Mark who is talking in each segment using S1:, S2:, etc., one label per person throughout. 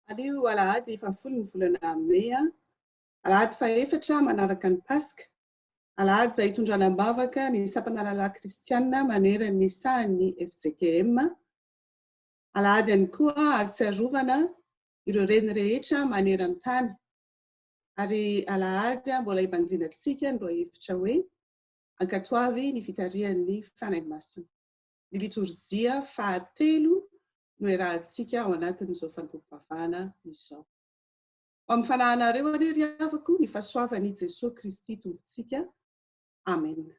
S1: Anio alahady fafolo ny volana Mea, alahady faefatra manaraka ny Pasika, alahady izay itondranam-bavaka ny sampana kristianina manerana ny sahan'ny FJKM, alahady ihany koa ahatsiarovana ireo reny rehetra maneran-tany, ary alahady mbola ibanjinantsika ny hevitra hoe ankatoavy ny fitarihan'ny fanahy masina. Ny liturjia fahatelo no iarahantsika ao anatin'izao fanompoam-pavahana izao. Amin'ny fanahinareo ry havako ny fahasoavan'i Jesosy Kristy tompontsika. Amen.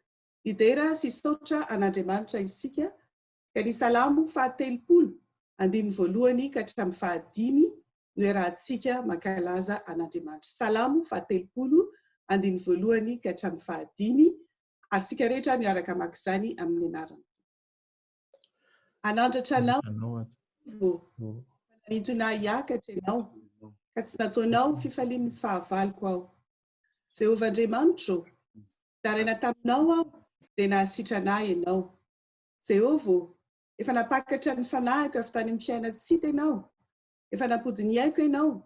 S1: Idera sy saotra an'Andriamanitra isika, ka ny salamo fahatelopolo andimy voalohany ka hatramin'ny fahadimy no iarahantsika mankalaza an'Andriamanitra. Salamo fahatelopolo andimy voalohany ka hatramin'ny fahadimy, ary sika rehetra miaraka maka izany amin'ny anarana. Anandratra anao nitona hiakatra ianao, ka tsy nataonao fifalian'ny fahavaloko aho. Jehovah Andriamanitra, taraina taminao aho dia nahasitranahy ianao. Jehovah, efa napakatra ny fanahiko avy tany amin'ny fiainatsika ianao, efa nampody ny aiko ianao,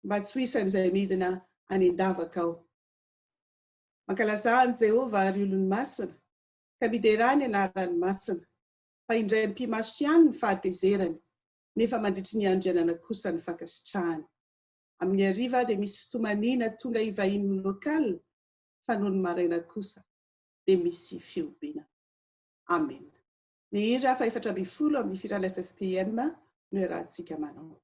S1: mba tsy ho isan'izay midina any an-davaka aho. Mankalaza Jehovah ary olony masina, ka miderany anarany masina, fa indray mpimaso ihany ny fahatezerany, nefa mandritry ny andrianana kosa ny fankasitrahany. Amin'ny hariva dia misy fitomanina tonga ivahiny lokal, fa noho ny maraina kosa dia misy fiompiana. Amen. Ny hira faefatra ambin'ny folo amin'ny firana FFPM no iarahantsika manao.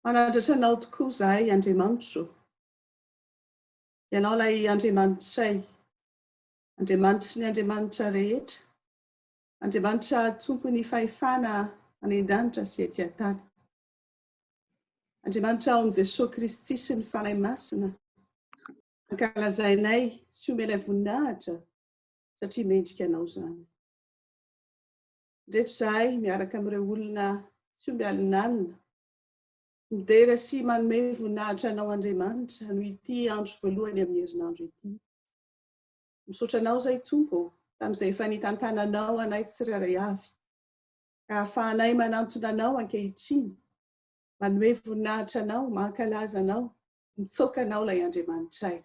S1: Manandratra anao tokoa izahay Andriamanitra. Ianao ilay Andriamanitray, Andriamanitry ny Andriamanitra rehetra, Andriamanitra tompon'ny fahefana any an-danitra sy ety an-tany. Andriamanitra ao amin'i Jesosy Kristy sy ny fanahy masina, ankalazainay sy omenay voninahitra satria mendrika anao izany. Ndreto izahay miaraka amin'ireo olona tsy omby alinalina, midera sy manome voninahitra anao Andriamanitra no ity andro voalohany amin'ny herinandro ity. Misaotra anao izay Tompo, tamin'izay efa nitantananao anay tsirairay avy. Ka ahafahanay manantona anao ankehitriny, manome voninahitra anao, mankalaza anao, mitsoka anao ilay Andriamanitray.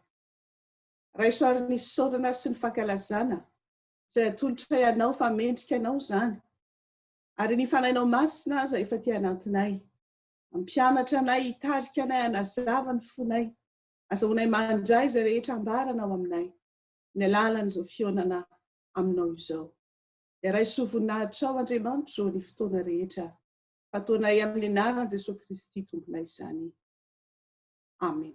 S1: Raisoary ny fisaorana sy ny fankalazana, izay atolotra ianao fa mendrika anao izany. Ary ny fanainao masina izay efa ty anatinay. Mampianatra anay, hitarika anay, hanazava ny fonay. Azahoanay mandray izay rehetra ambaranao aminay. Ny alalan'izao fionana aminao izao. Dia raisoa voninahitra ao Andriamanitra ny fotoana rehetra. Fataonay amin'ny anaran'i Jesosy Kristy tomponay izany. Amen.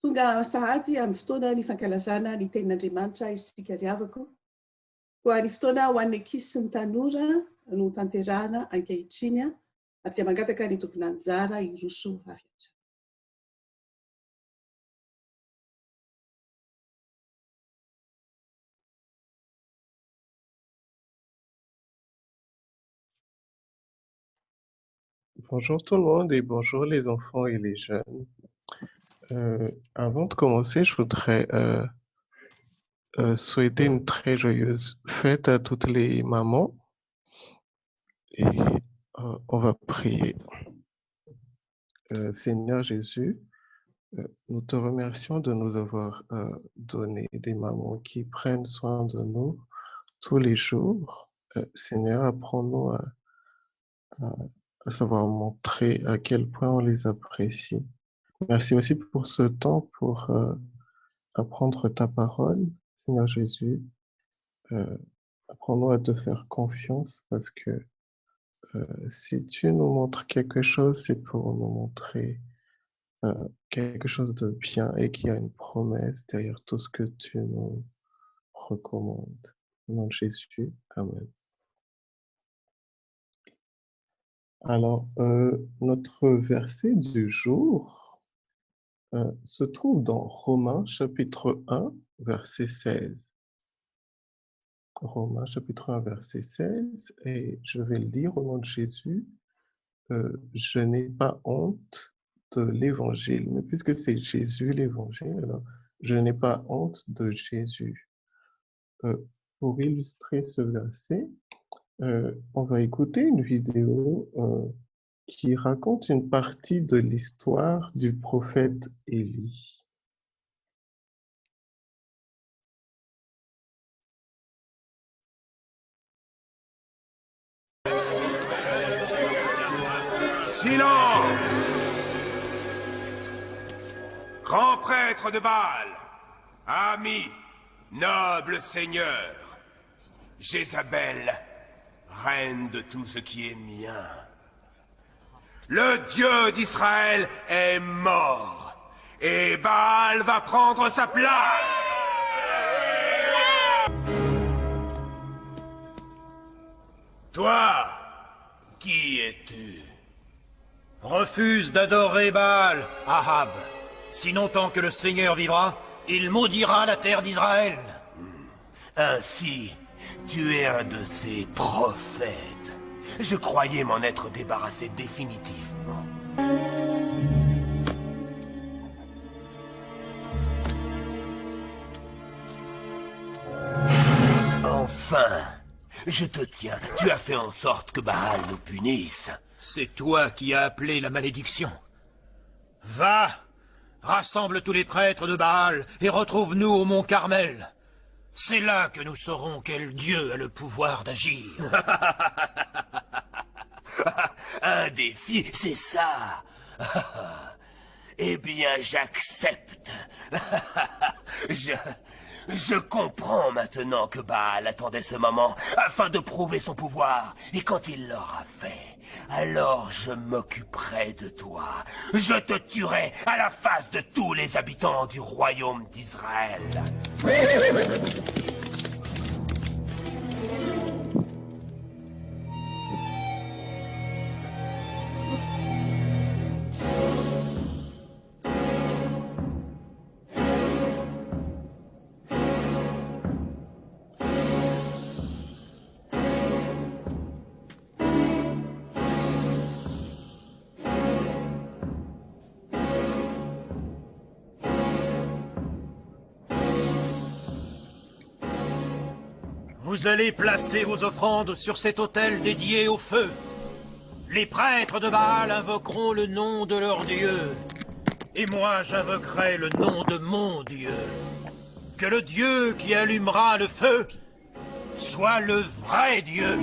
S1: Tonga sahady amin'ny fotoana ny fankalazana ny tenin'Andriamanitra isika riavako. Koa ny fotoana ho an'ny ankizy sy ny tanora no tanterahana ankehitriny ary dia mangataka ny tompona anjara hiroso hafatra.
S2: Bonjour tout le monde et bonjour les enfants et les jeunes. Avant de commencer, je voudrais souhaiter une très joyeuse fête à toutes les mamans et on va prier. Seigneur Jésus, nous te remercions de nous avoir donné des mamans qui prennent soin de nous tous les jours. Seigneur, apprends-nous à savoir montrer à quel point on les apprécie. Merci aussi pour ce temps, pour apprendre ta parole, Seigneur Jésus. Apprends-nous à te faire confiance parce que si tu nous montres quelque chose, c'est pour nous montrer quelque chose de bien et qu'il y a une promesse derrière tout ce que tu nous recommandes. Au nom de Jésus, Amen. Alors, notre verset du jour se trouve dans Romains chapitre 1, verset 16. Romains chapitre 1, verset 16, et je vais le lire au nom de Jésus. Je n'ai pas honte de l'évangile, mais puisque c'est Jésus l'évangile, alors je n'ai pas honte de Jésus. Pour illustrer ce verset, on va écouter une vidéo qui raconte une partie de l'histoire du prophète Élie.
S3: Silence! Grand prêtre de Baal, ami, noble seigneur, Jézabel, reine de tout ce qui est mien. Le Dieu d'Israël est mort, et Baal va prendre sa place. Toi, qui es-tu?
S4: Refuse d'adorer Baal, Ahab. Sinon, tant que le Seigneur vivra, il maudira la terre d'Israël.
S3: Ainsi, tu es un de ces prophètes. Je croyais m'en être débarrassé définitivement. Enfin, je te tiens. Tu as fait en sorte que Baal nous punisse.
S4: C'est toi qui as appelé la malédiction. Va, rassemble tous les prêtres de Baal et retrouve-nous au mont Carmel. C'est là que nous saurons quel Dieu a le pouvoir d'agir.
S3: Un défi, c'est ça. Eh bien, j'accepte. Je comprends maintenant que Baal attendait ce moment afin de prouver son pouvoir. Et quand il l'aura fait, alors je m'occuperai de toi. Je te tuerai à la face de tous les habitants du royaume d'Israël.
S4: Vous allez placer vos offrandes sur cet autel dédié au feu. Les prêtres de Baal invoqueront le nom de leur Dieu. Et moi, j'invoquerai le nom de mon Dieu. Que le Dieu qui allumera le feu soit le vrai Dieu.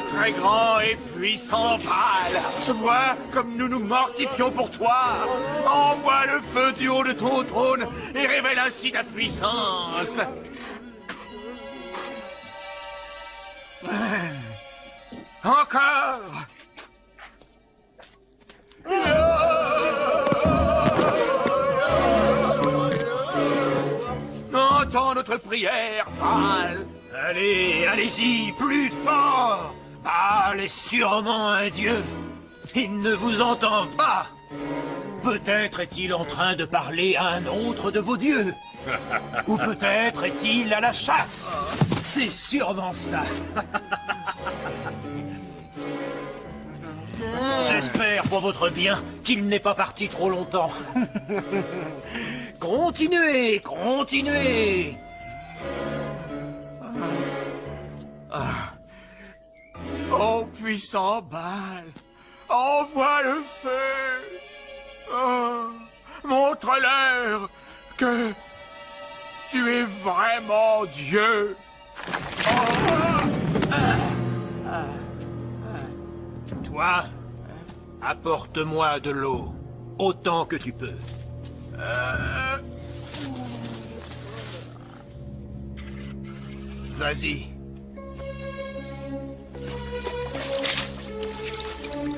S3: Très grand et puissant Baal, vois comme nous nous mortifions pour toi. Envoie le feu du haut de ton trône et révèle ainsi ta puissance. Encore. Entends notre prière, Baal.
S4: Allez, allez-y, plus fort! Baal est sûrement un dieu. Il ne vous entend pas. Peut-être est-il en train de parler à un autre de vos dieux. Ou peut-être est-il à la chasse. C'est sûrement ça. J'espère pour votre bien qu'il n'est pas parti trop longtemps. Continuez, continuez.
S3: Ô puissant Baal, envoie le feu. Oh, montre-leur que tu es vraiment Dieu.
S4: Toi, apporte-moi de l'eau, autant que tu peux. Vas-y.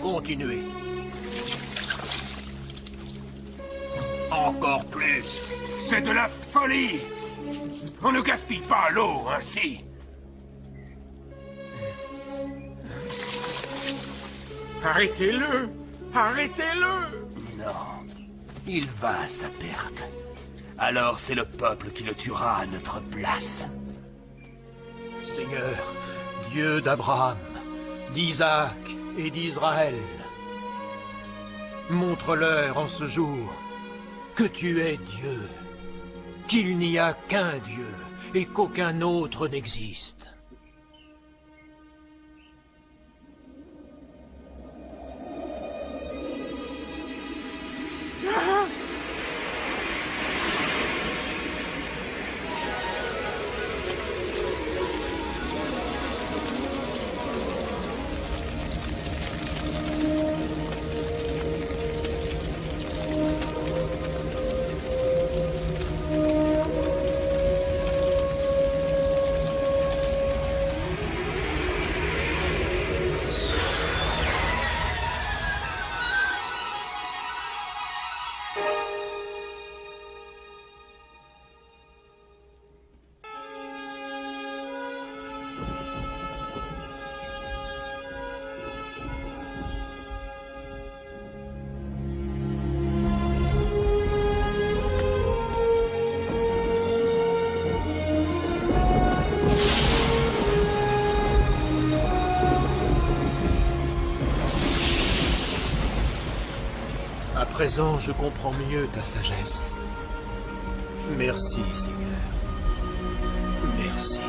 S4: Continuez.
S3: Encore plus. C'est de la folie. On ne gaspille pas l'eau ainsi. Arrêtez-le. Arrêtez-le.
S5: Non, il va à sa perte. Alors c'est le peuple qui le tuera à notre place.
S4: Seigneur, Dieu d'Abraham, d'Isaac et d'Israël, montre-leur en ce jour que tu es Dieu, qu'il n'y a qu'un Dieu et qu'aucun autre n'existe. À présent, je comprends mieux ta sagesse. Merci, Seigneur. Merci.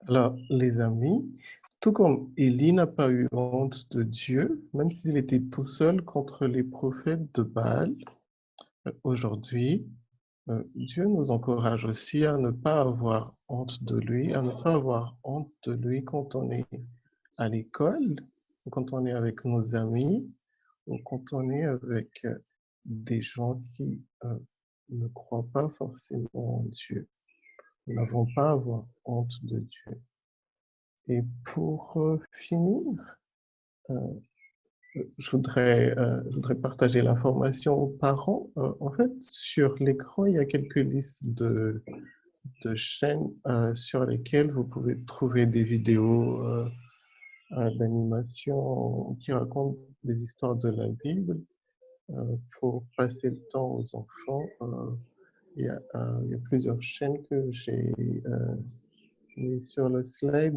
S2: Alors, les amis, tout comme Élie n'a pas eu honte de Dieu, même s'il était tout seul contre les prophètes de Baal, aujourd'hui, Dieu nous encourage aussi à ne pas avoir honte de lui, à ne pas avoir honte de lui quand on est à l'école, ou quand on est avec nos amis, ou quand on est avec des gens qui ne croient pas forcément en Dieu. Nous n'avons pas à avoir honte de Dieu. Et pour finir, je voudrais partager l'information aux parents. En fait, sur l'écran, il y a quelques listes de chaînes sur lesquelles vous pouvez trouver des vidéos d'animation qui racontent des histoires de la Bible pour passer le temps aux enfants. Il y a plusieurs chaînes que j'ai mis sur le slide.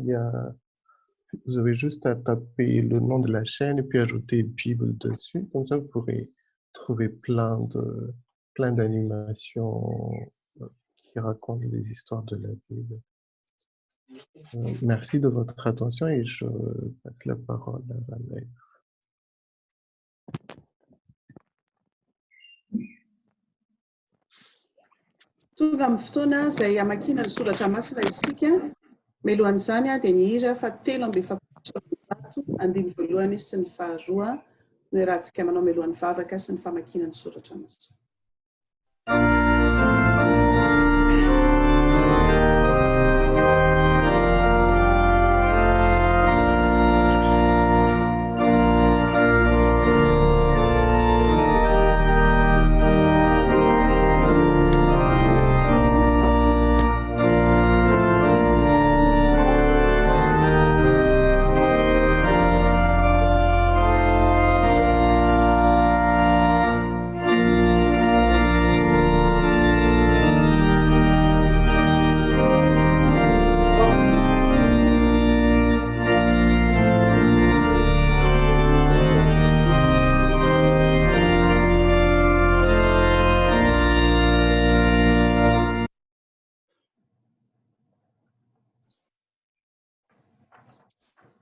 S2: Vous avez juste à taper le nom de la chaîne et puis ajouter Bible dessus. Comme ça, vous pourrez trouver plein d'animations qui racontent les histoires de la Bible. Merci de votre attention et je passe la parole à Valérie.
S1: Tonga amin'ny fotoana izay hamakina ny soratra masina isika. Mialohan'izany dia ny hira fa 7:7 andiny voalohany sy ny faharoa no iarahantsika manao mialohan'ny vavaka sy ny famakiana ny soratra masina.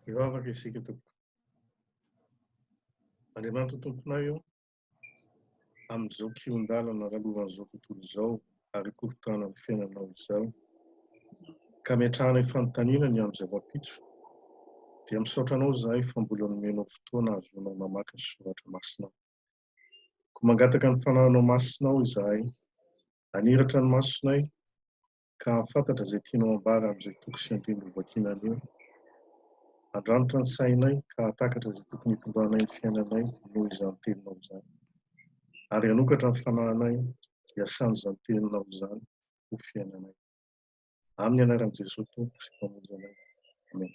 S6: Mivavaka isika tompoko. Andriamanitra tomponay io, amin'izao kion-dalana ralovan'izao tontolo izao ary koritana amin'ny fiainanao izao, ka miatrahana fanontaniana ny amin'ny zava-pitso, dia misaotra anao izahay fa mbola nomenao fotoana azonao mamaky ny soratra masinao. Ko mangataka ny fanahinao masinao izahay, aniratra ny masonay ka hafantatra izay tianao ambara amin'izay toko sy antendrom-bakinana io. Andranitra ny sainay ka hatakatra izay tokony hitondranay ny fiainanay noho izany teninao izany. Ary hanokatra ny fanahinay hiasany izany teninao izany ho fiainanay. Amin'ny anaran'i Jesosy Tompo sy mpamonjy anay. Amen.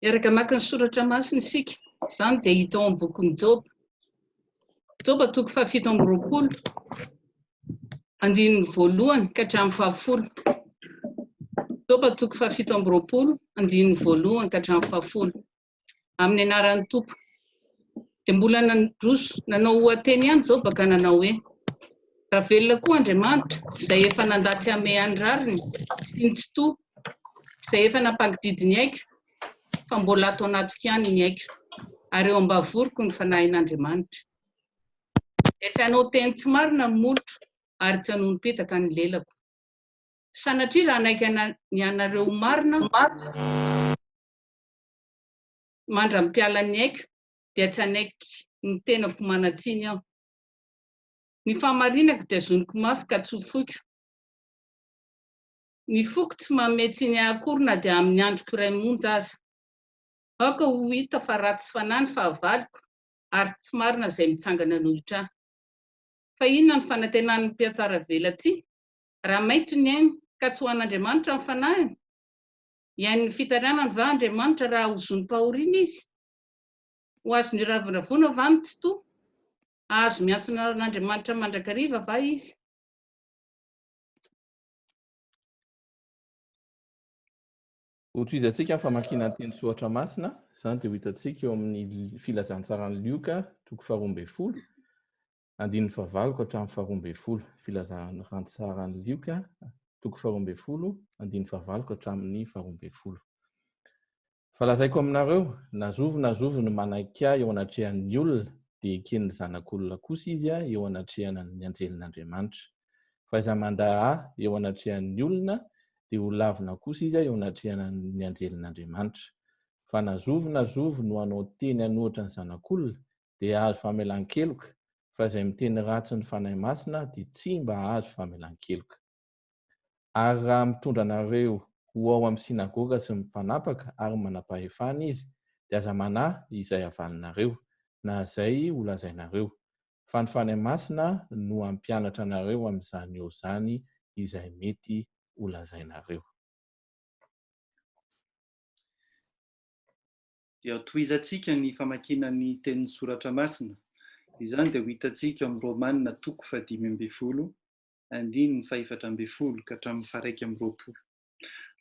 S7: Miaraka maka ny soratra masina isika. Izany dia hita ao amin'ny bokin'i Job. Job toko 7:20, andininy voalohany ka hatramin'ny 10. Job toko 7:20, andininy voalohany ka hatramin'ny 10. Amin'ny anaran'ny Tompo. Dia mbola nandroso nanao hoateny ihany Job ka nanao hoe: raha velona koa Andriamanitra izay efa nandatsy hamehan'ny rariny sy ny tsitoa, izay efa nampagididiny aika, fa mbola ato anatiko ihany ny aika, ary eo ambavoriko ny fanahin'Andriamanitra. Dia tsy hanao teny tsy marina ny molotro, ary tsy hanonom-petaka ny lelako. Sanatria raha naika ny anareo marina mandra-mipiala ny aika, dia tsy hanaiky ny tenako manatsiny aho. Ny fahamarinako dia zoniko mafy ka tsy ho foiko. Ny foko tsy mametsy ny akory na dia amin'ny androko iray monja aza. Aoka ho hita fa ratsy fanahy ny fahavaliko, ary tsy marina izay mitsangana nohitra ahy. Fa inona ny fanantenan'ny mpiatsara velatsia? Raha maito ny ainy ka tsy ho an'Andriamanitra ny fanahiny? Iain'ny fitarianany va Andriamanitra raha hozonim-pahoriana izy? Ho azo ny ravinavona va ny tsitoa? Azo miantsona an'Andriamanitra mandrakariva va izy?
S8: Hotoizantsika ny famakiana ny teny soratra masina, izany dia ho hitantsika eo amin'ny filazantsarany Lioka, toko 12, andininy 9 ka hatramin'ny 12. Filazantsarany Lioka, toko 12, andininy 9 ka hatramin'ny 12. Falazaiko aminareo, nazovy no manaiky ahy eo anatrehan'ny olona, dia eken'ny zanak'olona kosa izy eo anatrehana ny anjelin'Andriamanitra. Fa iza mandaa ahy eo anatrehan'ny olona, dia ho lavina kosa izy eo anatrehana ny anjelin'Andriamanitra. Fa nazovy no hanao teny anohatra ny zanak'olona, dia azo famelan-keloka, fa izay miteny ratsy ny fanahy masina, dia tsy mba azo famelan-keloka. Ary raha mitondra anareo ho ao amin'ny sinagoga sy mpanapaka ary manam-pahefana izy, dia aza manahy izay avalinareo, na izay ho lazainareo. Fanofanay masina no ampianatra anareo amin'izany eo zany izay mety ho lazainareo.
S9: Dia tohizantsika ny famakinan'ny tenin'ny soratra masina. Izany dia ho hitantsika amin'ny Romanina 5:20, andininy 4:10 ka hatramin'ny 1:20.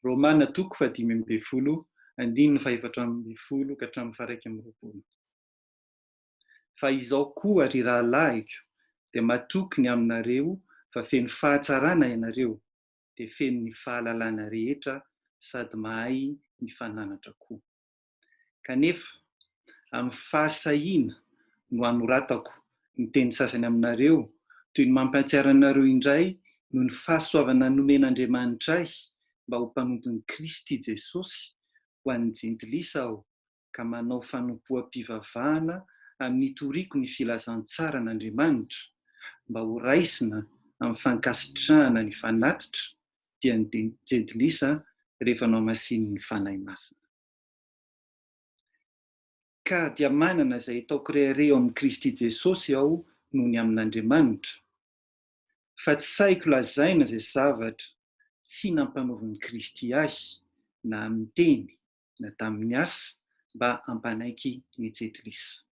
S9: Romanina 5:20, andininy 4:10 ka hatramin'ny 1:20. Fa izao koa ry rahalahiko, dia matoky ny aminareo fa feno fahatsarana ianareo, dia feno ny fahalalana rehetra sady mahay ny fananatra koa. Kanefa, amin'ny fahasahiana no anoratako ny teny sasany aminareo, toy ny mampiatsiara anareo indray no ny fahasoavana nomen'Andriamanitra ahy mba ho mpanompon'i Kristy Jesosy ho an'ny jentilisa aho, ka manao fanompoam-pivavahana amin'ny toriko ny filazantsara an'Andriamanitra, mba ho raisina amin'ny fankasitrahana ny fanatitra dia ny jentilisa rehefa nao masin'ny fanahy masina. Ka dia manana izay ataoko rehareo amin'ny Kristy Jesosy aho noho ny amin'Andriamanitra. Fa tsy saiko lazaina izay zavatra tsy nampanaovan'i Kristy ahy, na amin'ny teny, na tamin'ny asa, mba hampanaiky ny jentilisa.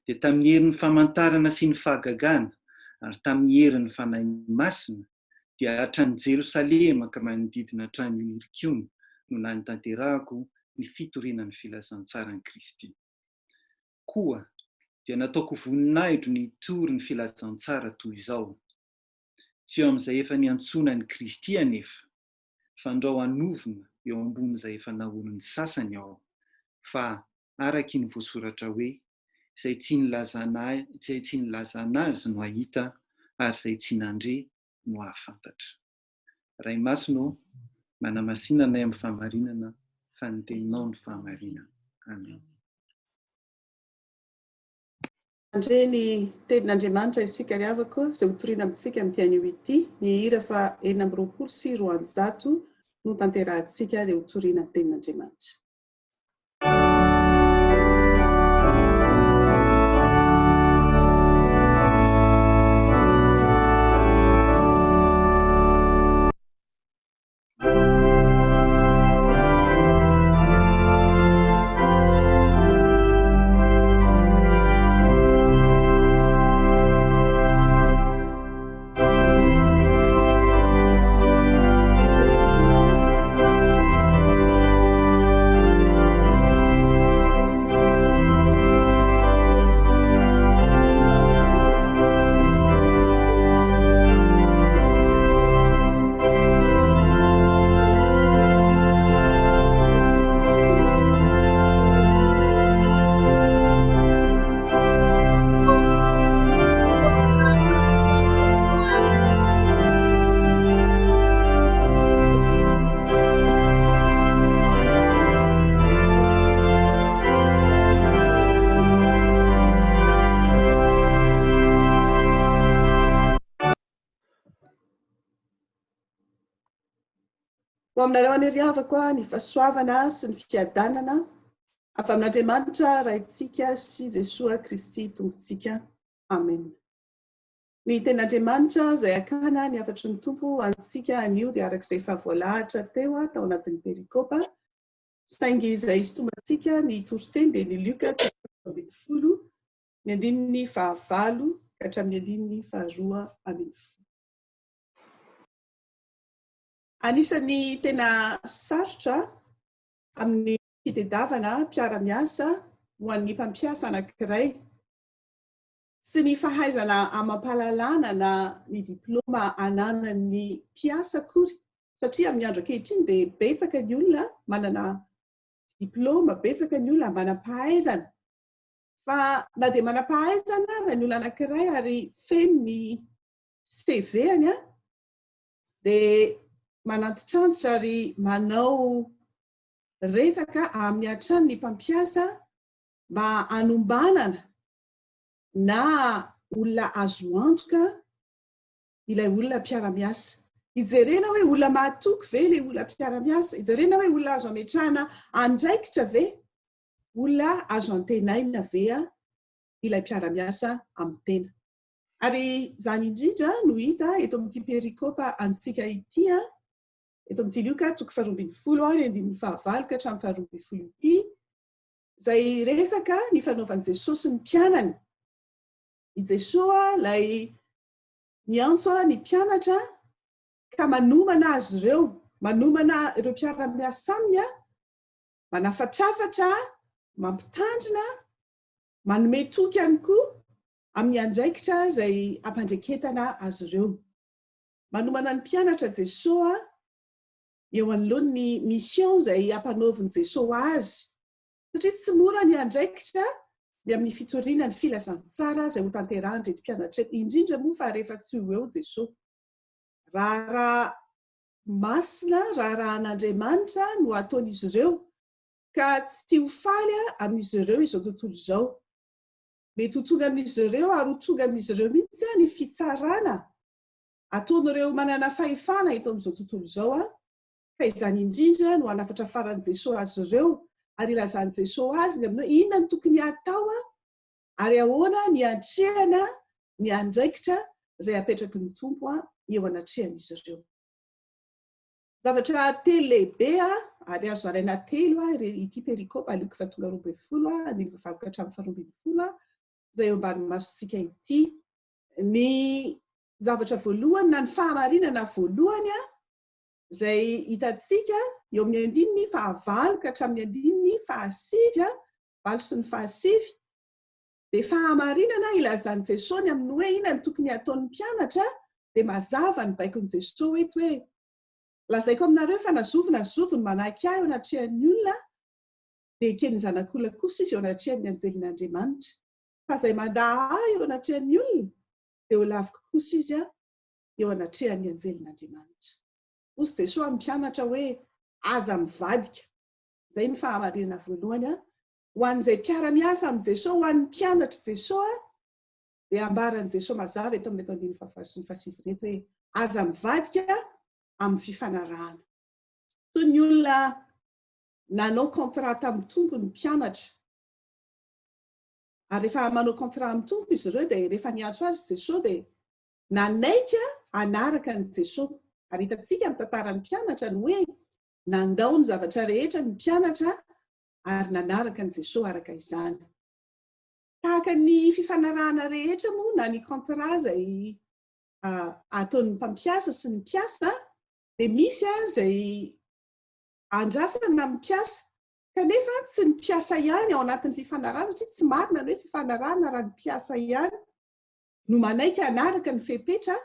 S9: Dia tamin'ny herin'ny famantarana sy ny fahagagana, ary tamin'ny herin'ny fanahy masina, dia hatrany Jerosalema ka manodidina hatrany Ilirikiona no nanitanterahako ny fitorinan'ny filazantsarany Kristy. Koa dia nataoko voninahitro ny hitory ny filazantsara toy izao. Tsy eo amin'izay efa niantsona ny Kristy anefa, fandrao hanovina eo ambonin'izay efa nahon'ny sasany aho, fa araky ny voasoratra hoe, izay tsy nilazana azy no hahita, ary izay tsy nandre no hahafantatra. Ray masino, manamasinanay amin'ny fahamarinana, fa ny teninao ny fahamarinana. Amen.
S1: Andre ny tenin'Andriamanitra isika ry havako, izay hotoriana amintsika amin'ity anio ity, ny hira fa 420 sy 400 no tanterahantsika dia hotoriana ny tenin'Andriamanitra. Ho aminareo anery havako ny fahasoavana sy ny fiadanana avy amin'Andriamanitra raintsika sy Jesosy Kristy tompontsika. Amen. Ny tenin'Andriamanitra izay akana ny hafatry ny tompo antsika anio dia arak'izay efa voalahatra teo tao anatin'ny perikopa. Saingy izay isotomantsika ny toroteny dia ny Luka 10, ny andininy 9 ka hatramin'ny andininy 12. Anisan'ny tena sarotra amin'ny fitadiavana mpiara-miasa ho an'ny mpampiasa anankiray sy ny fahaizana amampahalalana na ny diploma ananan'ny mpiasa akory, satria amin'ny andro ankehitriny dia betsaka ny olona manana diploma, betsaka ny olona manam-pahaizana. Fa na dia manam-pahaizana raha ny olona anankiray ary feno ny CV-any dia manantitrantitra ary manao resaka amin'ny hatrany ny mpampiasa mba hanombanana na olona azo antoka ilay olona mpiara-miasa. Ijerena hoe olona mahatoky ve ilay olona mpiara-miasa? Ijerena hoe olona azo ametrahana andraikitra ve? Olona azo antenaina ve ilay mpiara-miasa amin'ny tena? Ary zany indrindra no hita eto amin'ity perikopa antsika ity eto amin'ity Luka toko 12:9 ka hatramin'ny 12 ity izay resaka ny fanaovan'i Jesosy sy ny mpianany. I Jesosy ilay miantso ny mpianatra ka manomana azy ireo, manomana ireo mpiara-miasa aminy manafatrafatra, mampitandrina, manome toky ihany koa amin'ny andraikitra izay ampandreketana azy ireo. Manomana ny mpianatra Jesosy eo anoloan'ny mission izay ampanaoviny Jesosy azy. Satria tsy mora ny andraikitra ny amin'ny fitoriana ny filazantsara izay ho tanterahany reto mpianatra indrindra moa fa rehefa tsy ho eo Jesosy. Raha masina, raha an'Andriamanitra no ataon'izy ireo ka tsy ho faly amin'izy ireo izao tontolo izao. Mety ho tonga amin'izy ireo ary ho tonga amin'izy ireo mihitsy ny fitsarana ataon'ireo manana fahefana eto amin'izao tontolo izao ka izany indrindra no hanafatra faran'i Jesosy azy ireo ary ilazany Jesosy azy ny aminao inona no tokony atao ary ahoana ny antrehana ny andraikitra izay apetraky ny tompo eo anatrehan'izy ireo. Zavatra telo lehibe ary azo zaraina telo ity perikopa Luka 12:9-12 izay eo ambany masontsika ity. Ny zavatra voalohany na ny fahamarinana voalohany izay hitantsika eo amin'ny 9:9 ka hatramin'ny 9:9 valo sy ny 9 dia fahamarinana ilazany Jesosy amin'ny hoe inona ny tokony ataon'ny mpianatra dia mazava ny baikon'i Jesosy eto hoe lazaiko aminareo fa nazoviny manahiky ahy eo anatrehan'ny olona dia eken'ny zanak'olona kosa izy eo anatrehan'ny anjelin'Andriamanitra. Fa izay mandahy ahy eo anatrehan'ny olona dia ho laviko kosa izy eo anatrehan'ny anjelin'Andriamanitra. Hoy Jesosy amin'ny mpianatra hoe aza mivadika. Izay ny fahamarinana voalohany ho an'izay mpiara-miasa amin'ny Jesosy, ho an'ny mpianatra Jesosy dia ambaran'i Jesosy mazava eto amin'ny 9:9 reto hoe aza mivadika amin'ny fifanarahana. Toy ny olona nanao kontrata amin'ny tompo ny mpianatra. Ary rehefa manao kontrata amin'ny tompo izy ireo dia rehefa niantso azy Jesosy dia nanaiky hanaraka ny Jesosy. Ary hitantsika amin'ny tantaran'ny mpianatra ny hoe nandao ny zavatra rehetra ny mpianatra ary nanaraka ny Jesosy araka izany. Tahaka ny fifanarahana rehetra moa na ny kontrata izay ataon'ny mpampiasa sy ny mpiasa dia misy izay andrasana amin'ny mpiasa kanefa tsy ny mpiasa ihany ao anatin'ny fifanarahana satria tsy marina ny hoe fifanarahana raha ny mpiasa ihany no manaiky hanaraka ny fepetra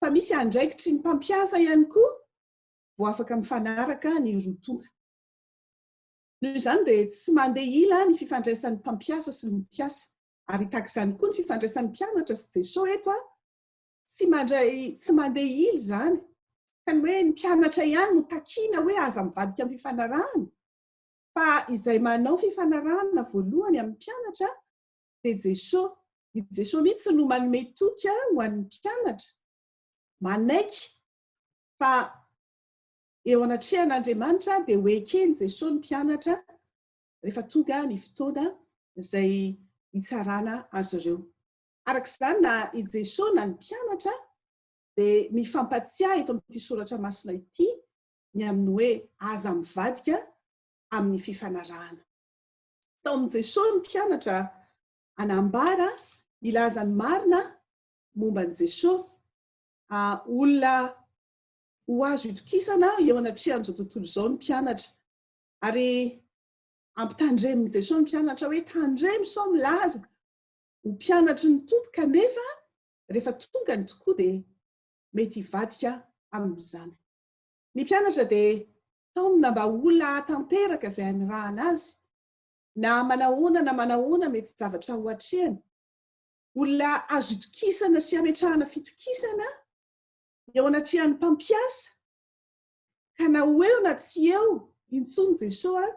S1: fa misy andraikitry ny mpampiasa ihany koa vao afaka mifanaraka ny roa tonga. Noho izany dia tsy mandeha ila ny fifandraisan'ny mpampiasa sy ny mpiasa ary tahak'izany koa ny fifandraisan'ny mpianatra sy Jesosy eto tsy mandeha ila izany. Ka ny hoe ny mpianatra ihany no takiana hoe aza mivadika amin'ny fifanarahana. Fa izay manao fifanarahana voalohany amin'ny mpianatra dia Jesosy. Jesosy mihitsy no manome toky ho an'ny mpianatra. Manaiky fa eo anatrehan'Andriamanitra dia ho ekeny Jesosy ny mpianatra rehefa tonga ny fotoana izay hitsarana azy ireo. Arak'izany na i Jesosy na ny mpianatra dia mifampatsiahy eto amin'ity soratra masina ity ny amin'ny hoe aza mivadika amin'ny fifanarahana. Tao amin'i Jesosy ny mpianatra anambara ilaza ny marina momba ny Jesosy. Olona ho azo itokisana eo anatrehan'izao tontolo izao ny mpianatra. Ary ampitandremin'i Jesosy ny mpianatra hoe tandremo sao milaza ho mpianatry ny tompo kanefa rehefa tonga ny tokoa dia mety hivadika amin'izany. Ny mpianatra dia taomina mba olona tanteraka izay anirahana azy na manahoana mety zavatra ho hatrehany. Olona azo itokisana sy ametrahana fitokisana eo anatrehan'ny mpampiasa ka na ho eo na tsy eo intsony Jesosy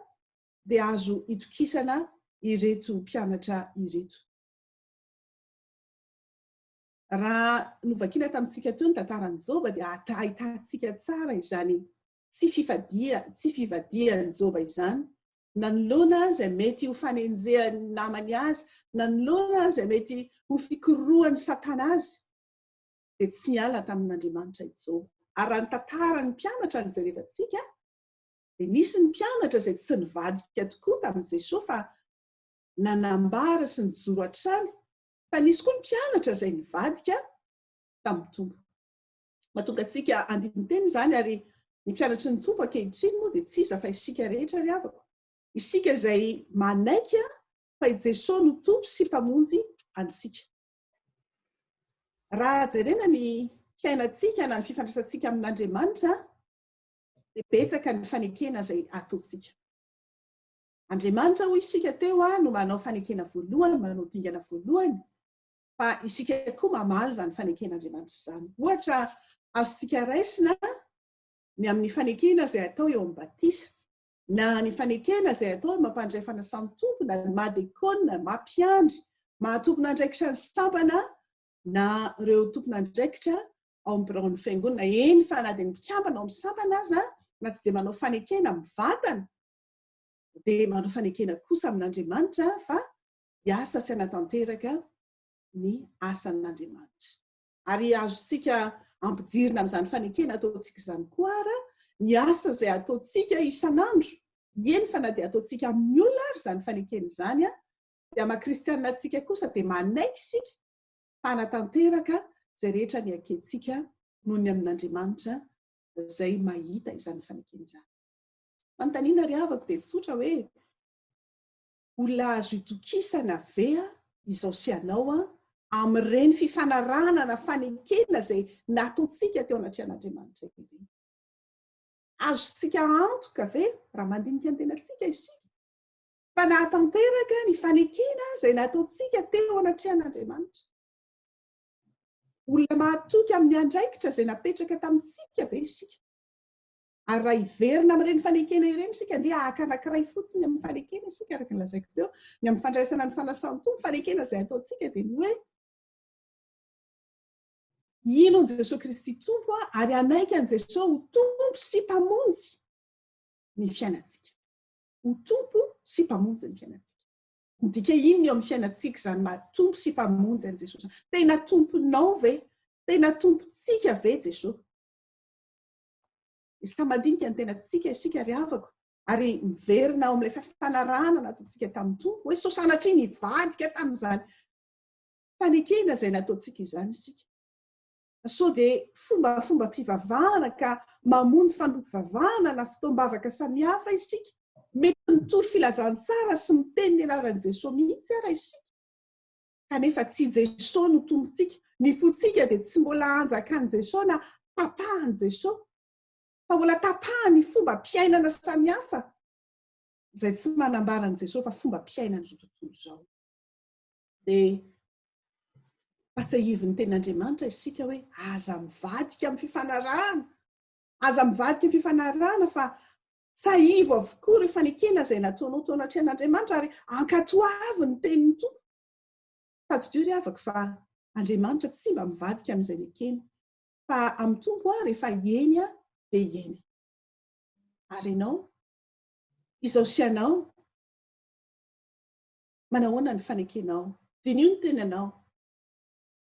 S1: dia azo itokisana ireto mpianatra ireto. Raha novakiana tamintsika teo ny tantaran'i Joba dia ahitantsika tsara izany tsy fivadihan'i Joba izany nanolona izay mety ho fanenjehany namany azy, nanolona izay mety ho fikorohany satana azy, dia tsy niala tamin'Andriamanitra intsony. Ary raha ny tantaran'ny mpianatra ny jerevantsika, dia nisy ny mpianatra izay tsy nivadika tokoa tamin'i Jesosy fa nanambara sy nijoro hatrany, fa nisy koa ny mpianatra izay nivadika tamin'ny Tompo. Mahatonga antsika andini-teny izany ary ny mpianatry ny Tompo ankehitriny moa dia tsy iza fa isika rehetra ry havako. Isika izay manaiky fa i Jesosy no Tompo sy mpamonjy antsika. Raha jerena ny fiainantsika na ny fifandraisantsika amin'Andriamanitra, dia betsaka ny fanekena izay ataontsika. Andriamanitra hoy isika teo no manao fanekena voalohany, manao dingana voalohany, fa isika koa mamaly izany faneken'Andriamanitra izany. Ohatra azontsika raisina ny amin'ny fanekena izay atao eo amin'ny batisa, na ny fanekena izay atao mampandray fanasan'ny tompo, na ny mahadekona, mampiandry, mahatompon'andraikitra ny sampana, na ireo tompon'andraikitra ao amin'ny biraon'ny fiangonana. Eny fa na dia mikambana ao amin'ny sampana aza, na tsy dia manao fanekena mivantana, dia manao fanekena kosa amin'Andriamanitra fa hiasa sy hanatanteraka ny asan'Andriamanitra. Ary azontsika ampidirina amin'izany fanekena ataontsika izany koa ara, ny asa izay ataontsika isan'andro, eny fa na dia ataontsika amin'ny olona ary izany fanekena izany, dia maha-kristianina antsika kosa dia manaiky isika fa hanatanteraka izay rehetra ny akentsika noho ny amin'Andriamanitra izay mahita izany fanekena izany. Fanontaniana ry havako dia tsotra hoe olona azo itokisana ve izao sy anao amin'ireny fifanarahana na fanekena izay nataontsika teo anatrehan'Andriamanitra ireny? Azontsika antoka ve raha mandinika ny tenantsika isika fa nahatanteraka ny fanekena izay nataontsika teo anatrehan'Andriamanitra? Olona mahatoky amin'ny andraikitra izay napetraka tamintsika ve isika? Ary raha hiverina amin'ireny fanekena ireny isika dia haka anankiray fotsiny amin'ny fanekena isika, araka ny lazaiko teo, ny amin'ny fandraisana ny fanasan'ny tompo, fanekena izay ataontsika dia ny hoe ino ny Jesosy Kristy tompo ary anaiky an' Jesosy ho tompo sy mpamonjy ny fiainantsika. Ho tompo sy mpamonjy ny fiainantsika. Midika ino eo amin'ny fiainantsika izany mahatompo sy mpamonjy an' Jesosy? Tena tomponao ve? Tena tompontsika ve Jesosy? Isika mandinika ny tenantsika isika ry havako, ary miverina ao amin'ilay fifanarahana nataontsika tamin'ny tompo, hoe sao sanatria nivadika tamin'izany fanekena izay nataontsika izany isika. Sao dia fomba mpivavahana ka mamonjy fandokim-pivavahana na fotoam-bavaka samihafa isika, mety mitory filazantsara sy miteny ny anaran'i Jesosy mihitsy ara isika. Kanefa tsy Jesosy no tompontsika, ny fontsika dia tsy mbola anjakan'i Jesosy na tapahan'i Jesosy, fa mbola tapahany fomba mpiainana samihafa izay tsy manambara an'i Jesosy fa fomba mpiainana izao tontolo izao. Dia patsahivon'ny ten'Andriamanitra isika hoe aza mivadika amin'ny fifanarahana, aza mivadika amin'ny fifanarahana fa tsahivo avokoa ireo fanekena izay nataonao tao anatrehan'Andriamanitra ary ankatoavy ny tenin'ny tompo. Tadidiro ry havako fa Andriamanitra tsy mba mivadika amin'izay nekena, fa amin'ny tompo rehefa eny dia eny. Ary ianao, izao sy anao, manahoana ny fanekenao? Dinio ny tenanao?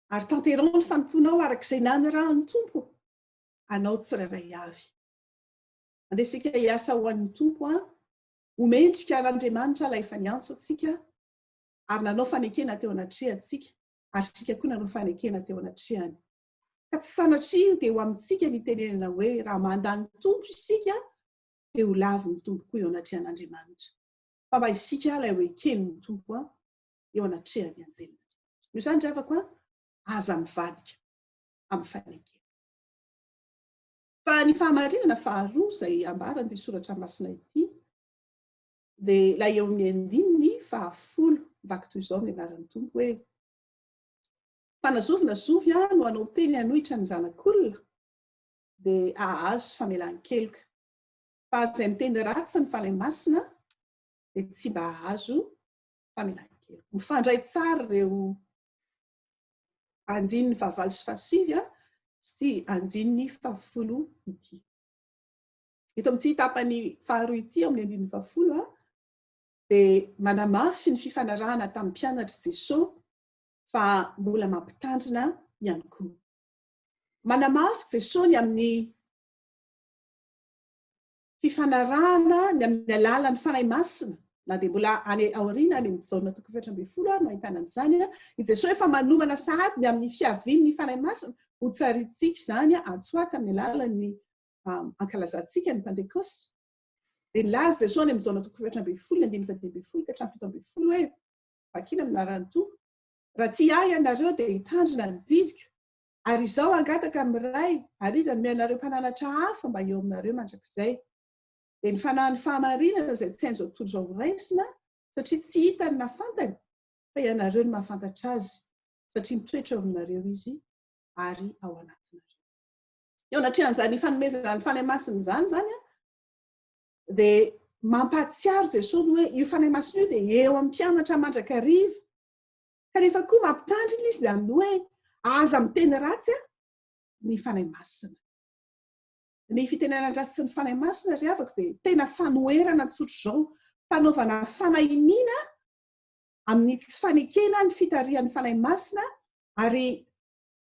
S1: Ary tanterao ny fanomponao arak'izay nanirahan'ny tompo? Anao tsirairay avy. Andesika hiasa ho an'ny tompo, omendrika an'Andriamanitra ilay efa niantso antsika, ary nanao fanekena teo anatrehantsika, ary sika koa nanao fanekena teo anatrehany. Ka tsy sanatria dia ho amintsika ny tenenana hoe raha mandany tompo isika dia ho lavo ny tompo koa eo anatrehan'Andriamanitra. Fa mba isika ilay hoe kenin'ny tompo eo anatrehany anjelina. Io izany ry havako aza mivadika amin'ny fanekena. Fa ny fahamarinana faharoa izay ambaran'ity soratra masina ity dia ilay eo amin'ny andininy 10 vaky toy izao ny anaran'ny tompo hoe fanazovina zovy no anao teny hanohitra ny zanak'olona dia ahazo famelan-keloka. Fa izay miteny ratsy ny fanahy masina dia tsy mba ahazo famelan-keloka. Mifandray tsara ireo andininy 9 sy 10 sy andininy 10 ity. Eto amin'ity tapany faharoa ity amin'ny andininy 10 dia manamafy ny fifanarahana tamin'ny mpianatra Jesosy fa mbola mampitandrina ihany koa. Manamafy Jesosy amin'ny fifanarahana ny amin'ny alalan'ny fanahy masina na dia mbola any aoriana any amin'ny jaona 7:20 ary mahitana an'izany i Jesosy efa manomana sahady amin'ny fiavian'ny fanahy masina ho tsarintsika izany antsoatsy amin'ny alalan'ny ankalazantsika ny Pentekoste. Dia nilaza Jesosy any amin'ny jaona 7:20 ka hatramin'ny 7:20 hoe vakina amin'ny anaran'Toa raha tia ahy ianareo dia hitandrina ny biliko ary izao angataka amin'ny ray ary izy hanome anareo mpananatra hafa mba eo aminareo mandrakizay. Dia ny fanahin'ny fahamarinana izay tsy hain'izao tontolo izao raisina satria tsy hitany na fantany fa ianareo no mahafantatra azy satria mitoetra eo aminareo izy ary ao anatinareo. Eo anatrehan'izany fanomezana ny fanahy masina izany dia mampahatsiaro Jesosy hoe io fanahy masina io dia eo amin'ny mpianatra mandrakariva kanefa koa mampitandrina izy dia amin'ny hoe aza miteny ratsy ny fanahy masina. Ny fitenenana ratsy sy ny fanahy masina ry havako dia tena fanoherana tsotro izao fanaovana fanahiniana amin'ny tsy fanekena ny fitarihan'ny fanahy masina ary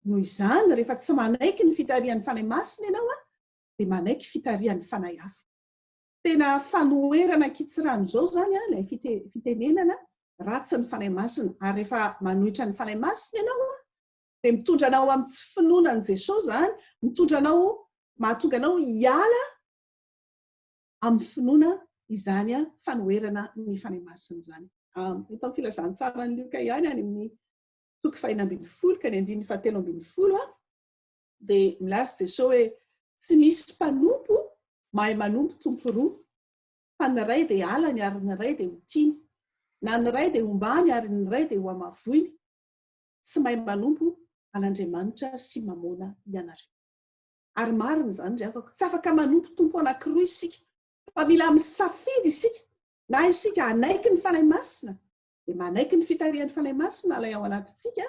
S1: noho izany rehefa tsy manaiky ny fitarihan'ny fanahy masina ianao dia manaiky fitarihan'ny fanahy hafa. Tena fanoherana kitsirano izao izany ilay fitenenana ratsy ny fanahy masina ary rehefa manohitra ny fanahy masina ianao dia mitondra anao amin'ny tsy finoana ny Jesosy izany, mitondra anao mahatonga anao hiala amin'ny finoana izany fanoherana ny fanahy masina izany. Eto amin'ny filazantsara ny Luka ihany any amin'ny 4:20 ka ny 7:17 dia milaza Jesosy hoe tsy misy mpanompo mahay manompo tompo roa fa ny ray dia alany ary ny ray dia ho tiany na ny ray dia hombany ary ny ray dia ho amavoiny. Tsy mahay manompo an'Andriamanitra sy mamona ianareo. Ary marina izany ry havako, tsy afaka manompo tompo anankiroa isika fa mila misafidy isika na isika hanaiky ny fanahy masina dia manaiky ny fitarihan'ny fanahy masina ilay ao anatintsika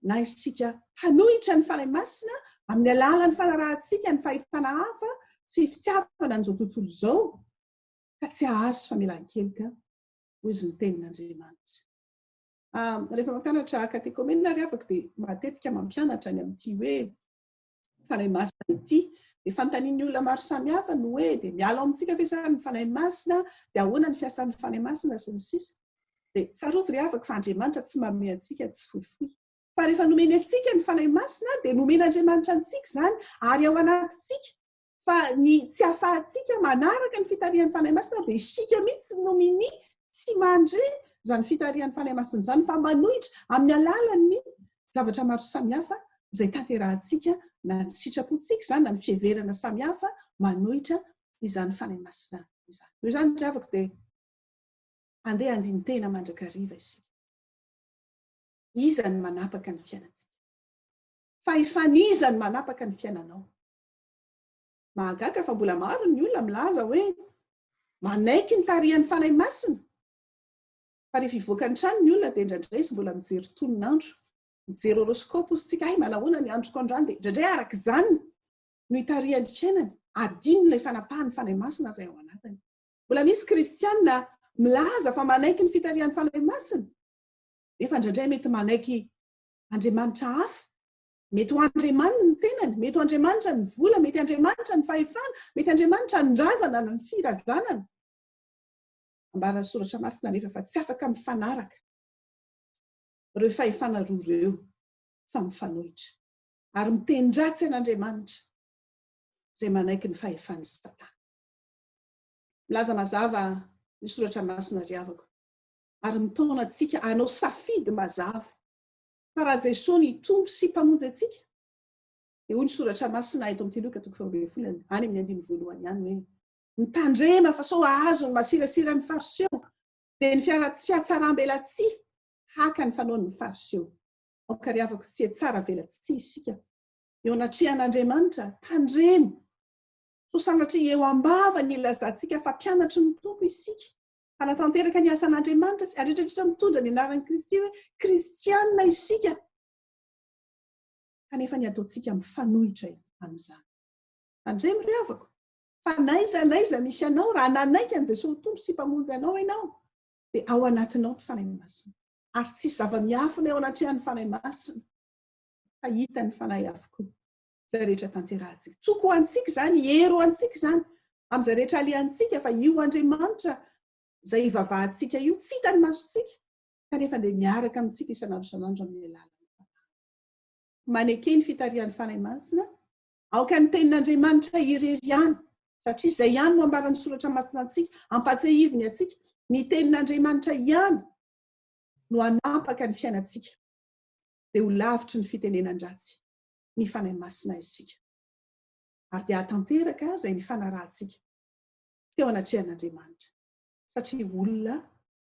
S1: na isika hanohitra ny fanahy masina amin'ny alalan'ny fanarahantsika ny fahefana hafa sy fitiavana an'izao tontolo izao ka tsy ahazo famelan-keloka hoy izy ny tenin'Andriamanitra. Rehefa mampianatra katekomena ry havako dia matetika mampianatra ny amin'ity hoe fanahy masina ity dia fanontanian'ny olona maro samihafa no hoe dia miala amintsika fiasan'ny fanahy masina dia ahoana ny fiasan'ny fanahy masina sy ny sisa. Dia tsarovy ry havako fa Andriamanitra tsy manome antsika tsy fohifohy. Fa rehefa nomeny antsika ny fanahy masina dia nomen'Andriamanitra antsika izany ary ao anatintsika. Fa ny tsy ahafahantsika manaraka ny fitarihan'ny fanahy masina dia isika mihitsy nomeny tsy mandre izany fitarihan'ny fanahy masina izany fa manohitra amin'ny alalan'ny zavatra maro samihafa izay tanterahantsika na ny sitrapontsika izany na ny fiheverana samihafa manohitra izany fanahy masina izany. Noho izany ry havako dia andeha andiny tena mandrakariva isika. Iza ny manapaka ny fiainantsika. Fa ifaniza ny manapaka ny fiainanao. Mahagaga fa mbola maro ny olona milaza hoe manaiky ny tarihan'ny fanahy masina. Fa rehefa hivoaka ny trano ny olona dia indraindray izy mbola mijery tonin'andro, mijery horoscope isika ay malahoana ny androko androany dia indraindray araka izany no hitarihan'ny fiainany, adino ilay fanapahan'ny fanahy masina izay ao anatiny. Mbola misy kristianina milaza fa manaiky ny fitarihan'ny fanahy masina. Nefa indraindray mety manaiky Andriamanitra hafa, mety ho Andriamanitra ny tenany, mety ho Andriamanitra ny vola, mety Andriamanitra ny fahefana, mety Andriamanitra ny razana na ny firazanana. Ambarana soratra masina nefa fa tsy afaka mifanaraka ireo fahefana roa ireo fa mifanohitra ary mitendratsy an'Andriamanitra izay manaiky ny fahefan'ny Satana. Milaza mazava ny soratra masina ry havako ary mitaona antsika hanao safidy mazava fa raha Jesosy ny tompo sy mpamonjy antsika dia hoy ny soratra masina eto amin'ity Luka 4:20 any amin'ny 9 ihany hoe mitandrema fa sao ahazo ny masirasira ny fariseo dia ny fiatsaram-belatsia haka ny fanaony ny fariseo. Aoka ry havako tsy tsara velatsia isika. Eo anatrehan'Andriamanitra tandremo. So sanatria eo ambava ny ilazantsika fa mpianatry ny tompo isika. Hanatanteraka ny asan'Andriamanitra sy rehetrarehetra mitondra ny anaran'i Kristy hoe kristianina isika. Kanefa ny ataontsika mifanohitra an'izany. Tandremo ry havako. fa naiza misy anao raha nanaiky an' Jesosy tompo sy mpamonjy anao ianao dia ao anatinao ny fanahy masina ary tsisy zava-miafina eo anatrehan'ny fanahy masina fa hita ny fanahy avokoa izay rehetra tanterahantsika. Tsoko ho antsika izany, hery ho antsika izany amin'izay rehetra aliantsika fa io Andriamanitra izay ivavahantsika io tsy hitany masontsika kanefa dia miaraka amintsika isanandro amin'ny alalany. Manekeny ny fitarihan'ny fanahy masina aoka ny tenin'Andriamanitra irery ihany satria izay ihany no ambaran'ny soratra masina antsika ampatsahiviny atsika ny tenin'Andriamanitra ihany no anampaka ny fiainantsika dia ho lavitry ny fitenenan-dratsy ny fanahy masina isika ary dia hatanteraka izay ny fanarahantsika teo anatrehan'Andriamanitra satria olona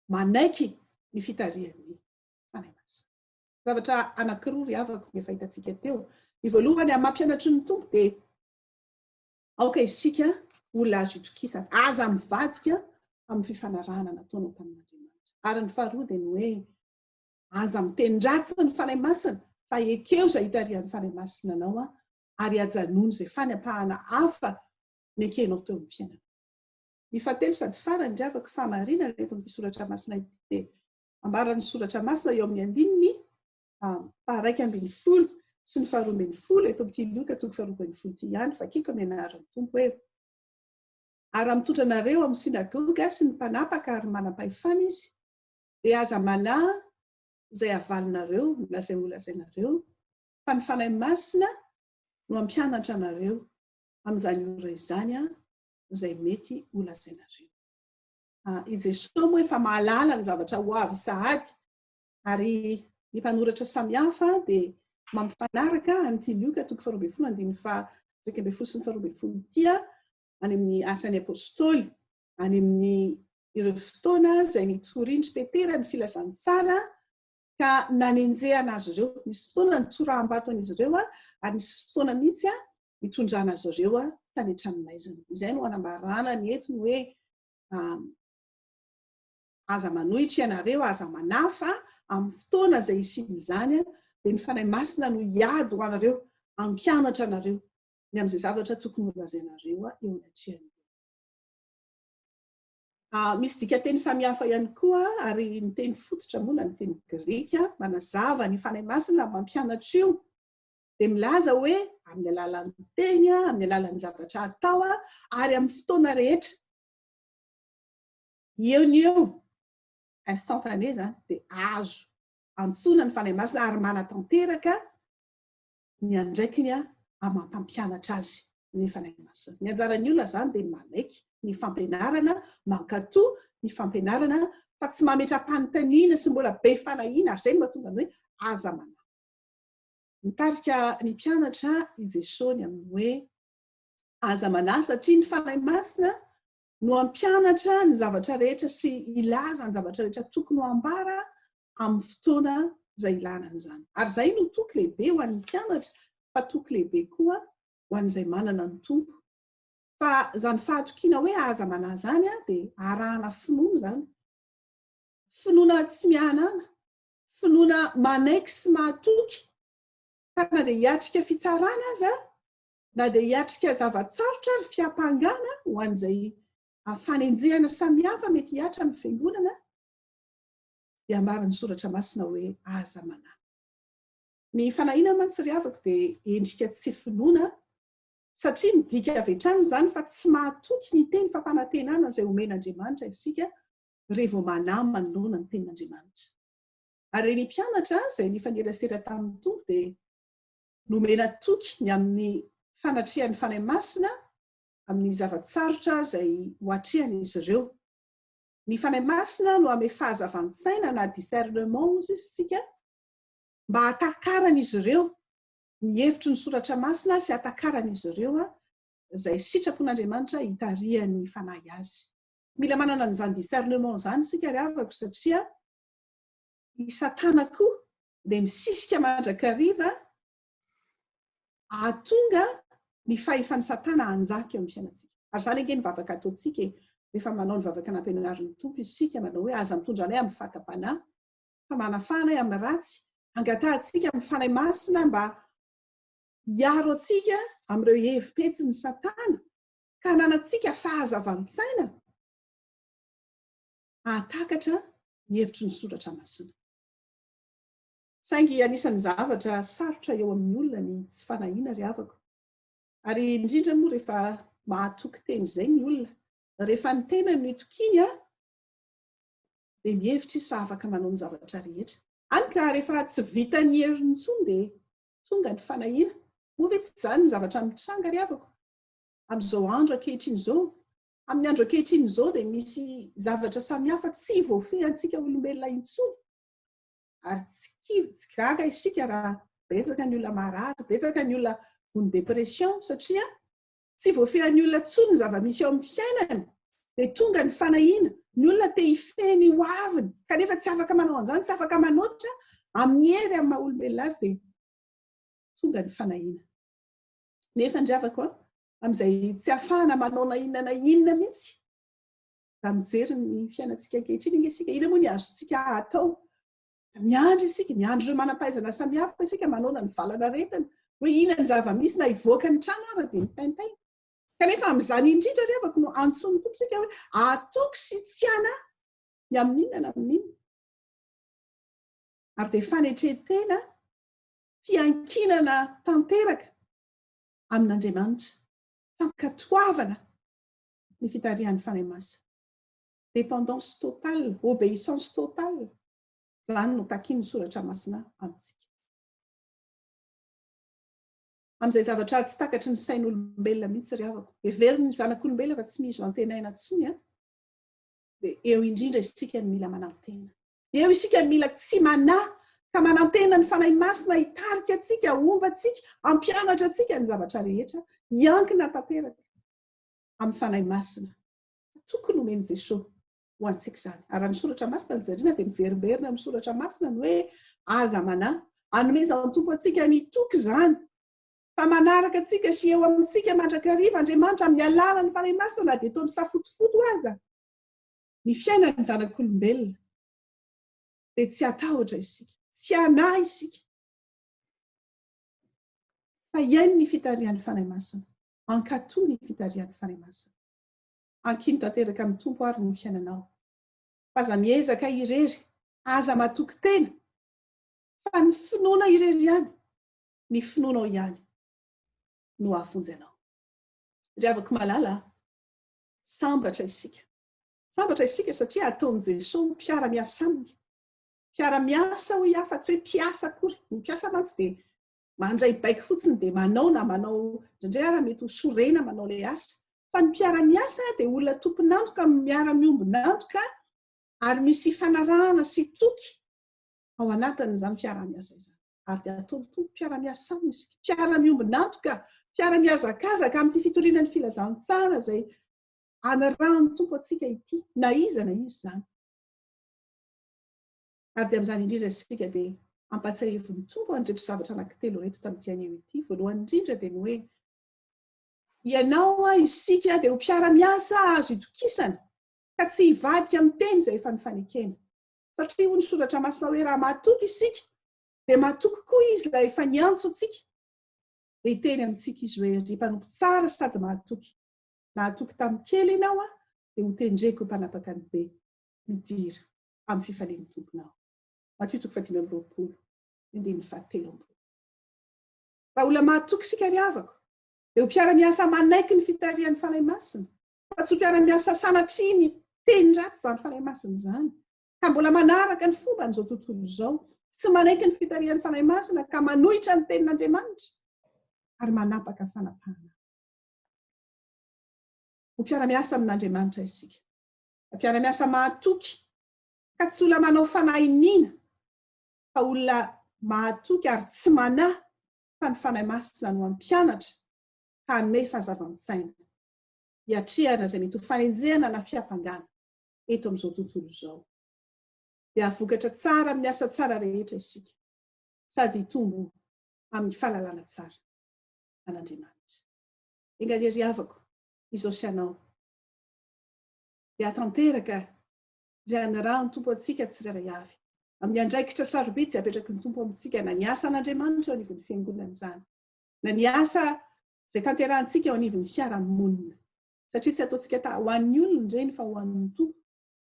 S1: manaiky ny fitarihan'ny fanahy masina. Zavatra anankiroa ry havako efa hitantsika teo. Ny voalohany amin'ny mampianatry ny tompo dia aoka isika olona azo itokisana, aza mivadika amin'ny fifanarahana nataonao tamin'Andriamanitra. Ary ny faharoa dia ny hoe aza miteny-dratsy ny fanahy masina fa ekeo izay hitarihan'ny fanahy masina anao ary hajanony izay fanampahana hafa ny ekenao teo amin'ny fiainana. Ny fahatelo sady farany ry havako famarinana eto amin'ny soratra masina ity dia ambaran'ny soratra masina eo amin'ny andininy faha 1:20 sy ny faha 2:20 eto amin'ity Luka 2:20 ity ihany fa kiko amin'ny anaran'ny tompo hoe ary mitondra anareo amin'ny sinagoga sy ny mpanapaka ary manam-pahefana izy dia aza manahy izay avalinareo milazay olazainareo fa ny fanahy masina no ampianatra anareo amin'izany ora izany izay mety olazainareo. I Jesosy moa efa mahalala ny zavatra ho avy sahady ary ny mpanoratra samihafa dia mampifanaraka an'ity Luka 2:20 sy ny 2:20 ity any amin'ny asan'ny apôstôly any amin'ny ireo fotoana izay nitorindry Petera ny filazantsara ka nanenjehana azy ireo. Nisy fotoana nitsoraham-bato an'izy ireo ary nisy fotoana mihitsy nitondrana azy ireo tany an-tranomaizina. Izay no hanambarana ny entiny hoe aza manohitra ianareo, aza manafa amin'ny fotoana izay isian'izany dia ny fanahy masina no hiady ho anareo, ampianatra anareo ny amin'izay zavatra tokony holazainareo eo anatrehany. Misy dikateny samihafa ihany koa ary ny teny fototra moa ny teny Grika manazava ny fanahy masina mampianatra io dia milaza hoe amin'ny alalan'ny teny, amin'ny alalan'ny zavatra atao ary amin'ny fotoana rehetra. Eo ny eo instantané zany dia azo antsona ny fanahy masina ary manatanteraka ny andraikiny mampampianatra azy ny fanahy masina. Ny anjaran'ny olona zany dia manaiky ny fampianarana, mankatoa ny fampianarana fa tsy mametra-panontaniana sy mbola be fanahiana ary izay no mahatonga ny hoe aza manahy. Mitarika ny mpianatra i Jesosy amin'ny hoe aza manahy satria ny fanahy masina no ampianatra ny zavatra rehetra sy ilaza ny zavatra rehetra tokony ho ambara amin'ny fotoana izay ilana an'izany. Ary izay no toky lehibe ho an'ny mpianatra fa toky lehibe koa ho an'izay manana ny tompo. Fa izany fahatokiana hoe aza manahy izany dia arahana finoana izany. Finoana tsy mihanana, finoana manaiky sy mahatoky ka na dia hiatrika fitsarana aza na dia hiatrika zavatsarotra ary fiampangana ho an'izay fanenjehana samihafa mety hiatra amin'ny fiangonana dia ambaran'ny soratra masina hoe aza manahy. Ny fanahiana mantsy ry havako dia endrika tsy finoana satria midika avy hatrany izany fa tsy mahatoky ny teny fampanantenana izay omen'Andriamanitra isika rehefa manahy manoloana ny tenin'Andriamanitra. Ary ny mpianatra izay nifanerasera tamin'ny tompo dia nomena toky ny amin'ny fanatrehan'ny fanahy masina amin'ny zavatsarotra izay hoatrehan'izy ireo. Ny fanahy masina no ame fahazavan-tsaina na discernement ozy isika mba hatakarana ireo ny hevitry ny soratra masina sy hatakarana ireo izay sitrapon'Andriamanitra hitarihan'ny fanahy azy. Mila manana an'izany discernement izany isika ry havako satria ny Satana koa dia misisika mandrakariva ahatonga ny fahefan'ny Satana hanjaka eo amin'ny fiainantsika. Ary izany ange ny vavaka ataontsika rehefa manao ny vavaka nampianarin'ny tompo isika manao hoe aza mitondra anay amin'ny fakam-panahy fa manafana amin'ny ratsy, angatahantsika amin'ny fanahy masina mba hiaro antsika amin'ireo hevi-petsin'ny Satana ka hananantsika fahazavantsaina ahatakatra ny hevitry ny soratra masina. Saingy anisan'ny zavatra sarotra eo amin'ny olona ny tsy fanahiana ry havako. Ary indrindra moa rehefa mahatoky teny izay ny olona, rehefa ny tena no itokiny dia mihevitra izy fa afaka manao ny zavatra rehetra. Hany ka rehefa tsy vita ny herin'ny intsony dia tonga ny fanahiana. Moa ve tsy izany ny zavatra mitranga ry havako? Amin'izao andro ankehitriny izao, amin'ny andro ankehitriny izao dia misy zavatra samihafa tsy voafehintsika olombelona intsony. Ary tsy gaga isika raha betsaka ny olona marary, betsaka ny olona gony depression satria tsy voafehin'ny olona intsony ny zava-misy eo amin'ny fiainany dia tonga ny fanahiana. Ny olona te hifeny ho aviny kanefa tsy afaka manao an'izany, tsy afaka manoatra amin'ny hery amin'ny maha-olombelona azy dia tonga ny fanahiana. Nefa ndry havako amin'izay tsy ahafahana manao na inona mihitsy. Raha mijery ny fiainantsika ankehitriny iny isika, ina moa ny azontsika atao? Miandry isika, miandry ireo manam-pahaizana samihafa isika manao ny valana retana. Hoe ina ny zava-misy na hivoaka ny trano ary dia mitaintaina. Kanefa amin'izany indrindra ry havako no antsoiny tomposika hoe atoky sy tsy anahy ny amin'inona na amin'inona. Ary dia fanetretena fiankinana tanteraka amin'Andriamanitra, fankatoavana ny fitarihan'ny fanahy masina. Dépendance totale, obéissance totale. Izany no takian'ny soratra masina amintsika. Amin'izay zavatra tsy takatry ny sain'olombelona mihitsy ry havako. Heveriny ny zanak'olombelona fa tsy misy antenaina intsony dia eo indrindra isika ny mila manantena. Eo isika ny mila tsy manahy ka manantena ny fanahy masina hitarika antsika, omba antsika, hampianatra antsika ny zavatra rehetra, hiankina tanteraka amin'ny fanahy masina. Tokony omeny Jesosy ho antsika izany. Ary ny soratra masina ny jerena dia miverimberina amin'ny soratra masina ny hoe aza manahy. Hanomezana ny tompo antsika ny toky izany. Fa manaraka antsika sy eo amintsika mandrakariva Andriamanitra amin'ny alalany fanahy masina dia toa misafotofoto aza. Ny fiainan'ny zanak'olombelona dia tsy atahotra isika, tsy anahy isika. Fa iaino ny fitarihan'ny fanahy masina, ankatoy ny fitarihan'ny fanahy masina. Ankino tanteraka amin'ny tompo ary ny fiainanao. Aza miezaka irery, aza matoky tena, fa ny finoana irery ihany, ny finoanao ihany no ahafonjy anao. Ry havako malala, sambatra isika. Sambatra isika satria ataon'i Jesosy mpiara-miasa aminy. Mpiara-miasa ho ia fa tsy hoe mpiasa akory. Ny mpiasa mantsy dia mandray baika fotsiny dia manao na manao indrindray ara mety ho sorena manao ilay asa. Fa ny mpiara-miasa dia olona tompon'antoka miara-miombon'antoka ary misy fanarahana sy toky ao anatin'izany fiara-miasa izany. Ary dia ataon'ny tompo mpiara-miasa aminy isika. Mpiara-miombon'antoka, mpiara-miazakazaka amin'ny fitorian'ny filazantsara izay anarahany tompo antsika ity, na iza izany. Ary dia amin'izany indrindra isika dia ampatsiahin'ny tompo an'ireo zavatra anankitelo reto tamin'ity anio ity. Voalohany indrindra dia ny hoe ianao isika dia ho mpiara-miasa azo itokisana ka tsy hivadika amin'ny teny izay efa nifanekena. Satria hoy ny soratra masina hoe raha mahatoky isika dia mahatoky koa izy ilay efa niantso antsika. Dia hiteny amintsika izy hoe ry mpanompo tsara sady mahatoky. Nahatoky tamin'ny kely ianao dia ho tendreko mpanapaka ny be midira amin'ny fifalian'ny tomponao. Mateo 5:20. Raha olona mahatoky isika ry havako dia ho mpiara-miasa manaiky ny fitarihan'ny fanahy masina. Fa tsy ho mpiara-miasa sanatria ny teny ratsy izany fanahy masina izany. Ka mbola manaraka ny fomba n'izao tontolo izao. Tsy manaiky ny fitarihan'ny fanahy masina ka manohitra ny tenin'Andriamanitra ary manapaka fanapahana. Ho mpiara-miasa amin'Andriamanitra isika. Mpiara-miasa mahatoky ka tsy olona manao fanahiniana fa olona mahatoky ary tsy manahy fa ny fanahy masina no hampianatra ka hanome fahazavantsaina. Hiatrehana izay mety ho fanenjehana na fiapangana eto amin'izao tontolo izao. Dia havokatra tsara amin'ny asa tsara rehetra isika. Sady hitombo amin'ny fahalalana tsara an'Andriamanitra. Engany ry havako, izao sy anao. Dia tanteraka izay anarahany tompo antsika tsirairay avy. Amin'ny andraikitra sarobidy apetraky ny tompo amintsika na ny asa an'Andriamanitra eo anivon'ny fiangonana izany. Na ny asa izay tanterahantsika eo anivon'ny fiarahamonina. Satria tsy ataontsika ho an'ny olona indreny fa ho an'ny tompo.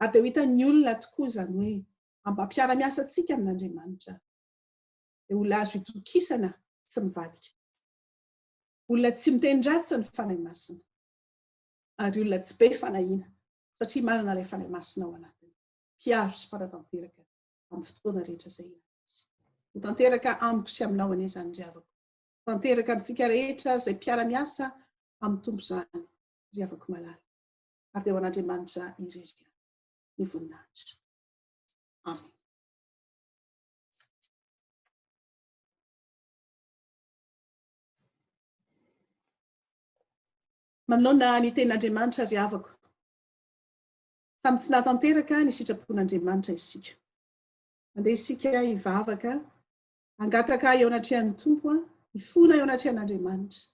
S1: Ary dia ho hitan'ny olona tokoa izany hoe ampiara-miasa antsika amin'Andriamanitra. Dia olona azo itokisana tsy mivadika. Olona tsy miteny-dratsy ny fanahy masina. Ary olona tsy be fanahiana satria manana ilay fanahy masina ao anatiny. Mpiaro sy mpanatanteraka amin'ny fotoana rehetra izay ilana azy. Ho tanteraka amiko sy aminao anie izany ry havako. Tanteraka amintsika rehetra izay mpiara-miasa amin'ny tompo izany ry havako malala. Ary dia ho an'Andriamanitra irery ny voninahitra. Amen. Manoloana ny tenin'Andriamanitra ry havako. Samy tsy nahatanteraka ny sitrapon'Andriamanitra isika. Mandeha isika hivavaka, hangataka eo anatrehan'ny tompo, hifona eo anatrehan'Andriamanitra.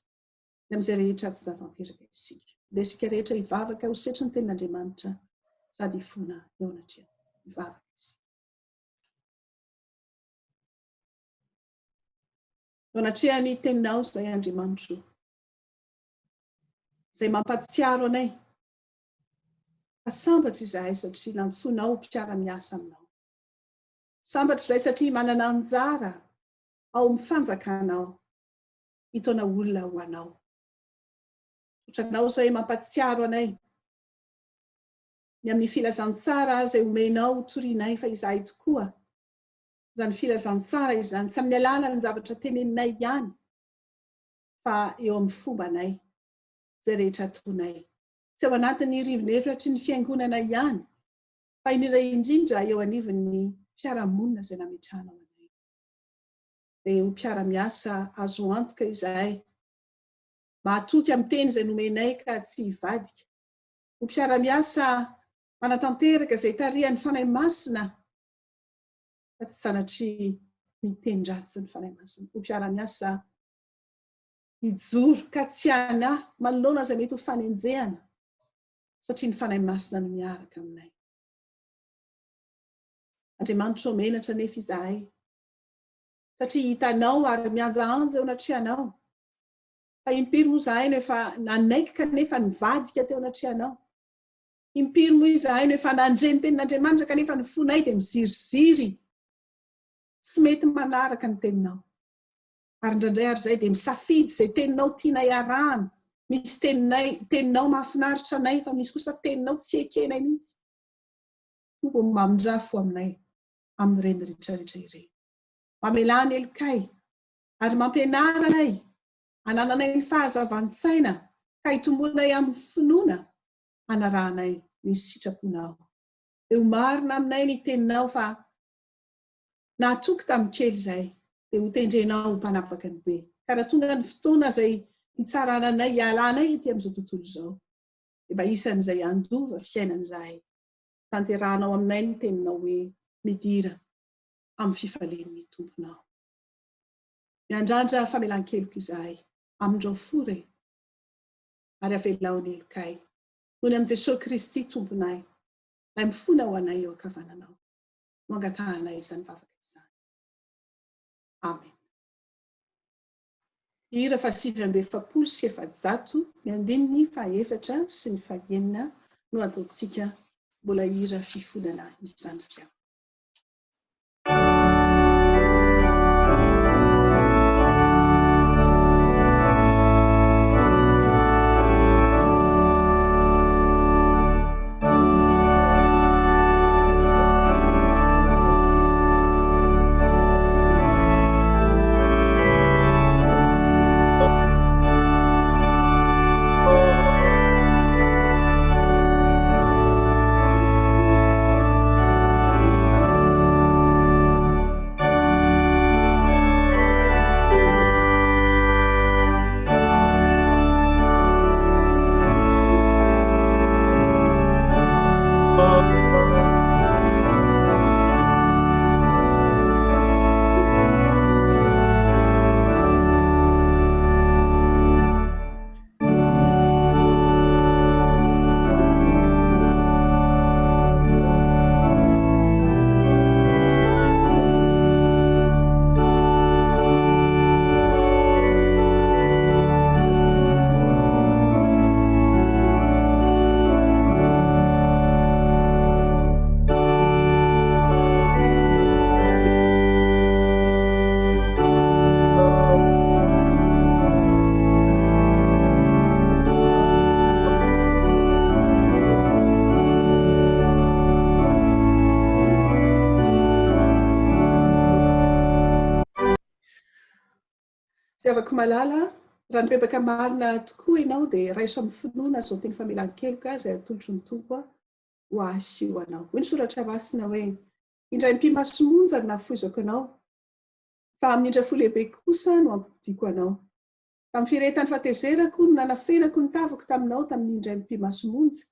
S1: Ny amin'izay rehetra tsy nahatanteraka isika. Mandeha isika rehetra hivavaka ho setry ny tenin'Andriamanitra sady hifona eo anatrehany. Hivavaka isika. Eo anatrehany teninao izay Andriamanitra. Izay mampatsiaro anay. Sambatra izahay satria nantsoinao mpiara-miasa aminao. Sambatra izay satria manana anjara ao amin'ny fanjakanao. Hitona olona ho anao. Otranao izay mampatsiaro anay. Ny amin'ny filazantsara izay omenao torianay fa izahay tokoa. Izany filazantsara izany tsy amin'ny alalan'ny zavatra teneninay ihany. Fa eo amin'ny fombanay. Izay rehetra ataonay. Tsy ao anatin'ny rivo-nevitry ny fiangonana ihany. Fa indrindra indrindra eo anivon'ny fiarahamonina izay nametrahanao anay. Dia ho mpiara-miasa azo antoka izahay. Mahatoky amin'ny teny izay nomenay ka tsy hivadika. Ho mpiara-miasa manatanteraka izay tarihan'ny fanahy masina. Fa tsy sanatria miteny-dratsy ny fanahy masina. Ho mpiara-miasa hijoro ka tsy hanahy manoloana izay mety ho fanenjehana. Satria ny fanahy masina no miaraka aminay. Andriamanitra menatra nefa izahay. Satria hitanao ary mianjaanja eo anatrehanao. Fa impiry moa izahay nefa nanaiky kanefa nivadika teo anatrehanao. Impiry moa izahay nefa nandreny tenin'Andriamanitra kanefa ny fonay dia miziriziry. Tsy mety manaraka ny teninao. Ary indraindray ary izay dia misafidy izay teninao tiana iarahana. Misy teninao mahafinaritra anay fa misy kosa teninao tsy ekenay mihitsy. Tompo mamindrafo aminay amin'ireny rehetrarehetra ireny. Mamelany elokay ary mampianara anay. Hanananay ny fahazavan-tsaina ka hitombonay amin'ny finoana. Hanarahanay ny sitraponao. Dia ho marina aminay ny teninao fa nahatoky tamin'ny kely izay dia ho tendrenao ho mpanapaka ny be. Ka raha tonga ny fotoana izay hitsarana anay, hialanay ety amin'izao tontolo izao. Dia mba isan'izay andova fiainan'izahay. Tanterahanao aminay ny teninao hoe midira amin'ny fifalian'ny tomponao. Miandrandra famelan-keloko izahay amindreo fore ary avelaony elokay. Nohony amin'i Jesosy Kristy tomponay, ilay mifona ho anay eo ankavananao. No angatahanay izany vavaka izany. Amen. Hira fa 770 ny andininy fahaefatra sy ny fahaenina no ataontsika mbola hira fifonana izany ry havako. Tiavako malala, raha nipepaka marina tokoa ianao dia raiso amin'ny finoana zao teny famelan-keloka izay atolotro ny tompo ho asy ho anao. Hoy ny soratra masina hoe indray ny mpimasomonja no nafoizako anao, fa amin'ny indray fo lehibe kosa no ampidiko anao. Tamin'ny firehetan'ny fahatezerako no nanafenako ny tavako taminao tamin'ny indray ny mpimasomonja,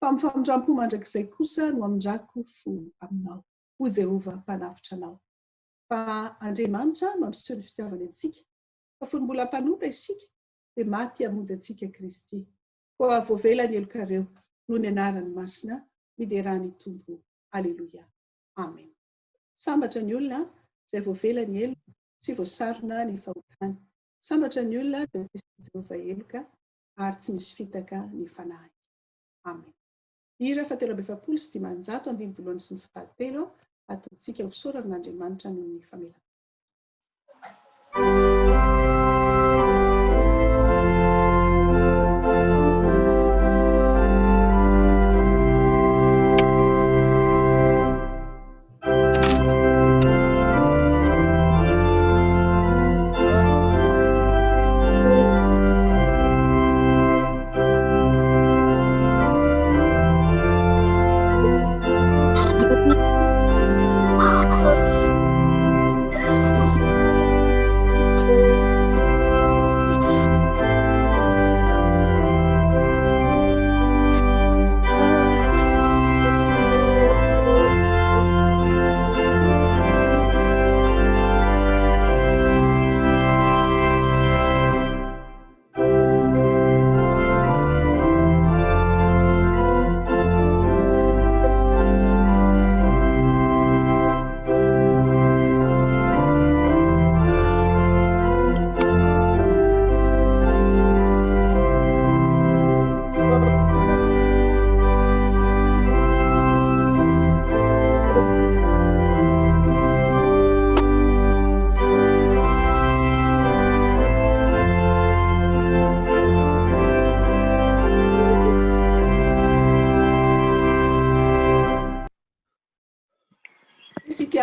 S1: fa amin'ny famindram-po mandrakizay kosa no amindrako fo aminao. Ho Jehova mpanafitra anao. Fa Andriamanitra mampisitro ny fitiavany antsika, fa fony mbola mpanota isika dia maty hamonjy antsika Kristy. Koa voavelany elokareo noho ny anarany masina miderany tompo. Aleluia. Amen. Sambatra ny olona izay voavelany elo sy voasarona ny fahotany. Sambatra ny olona izay Jehova eloka ary tsy misy fitaka ny fanahy. Amen. Hira 770 andiny voalohany sy ny fahatelo ataontsika ho fisoran'Andriamanitra noho ny famelana.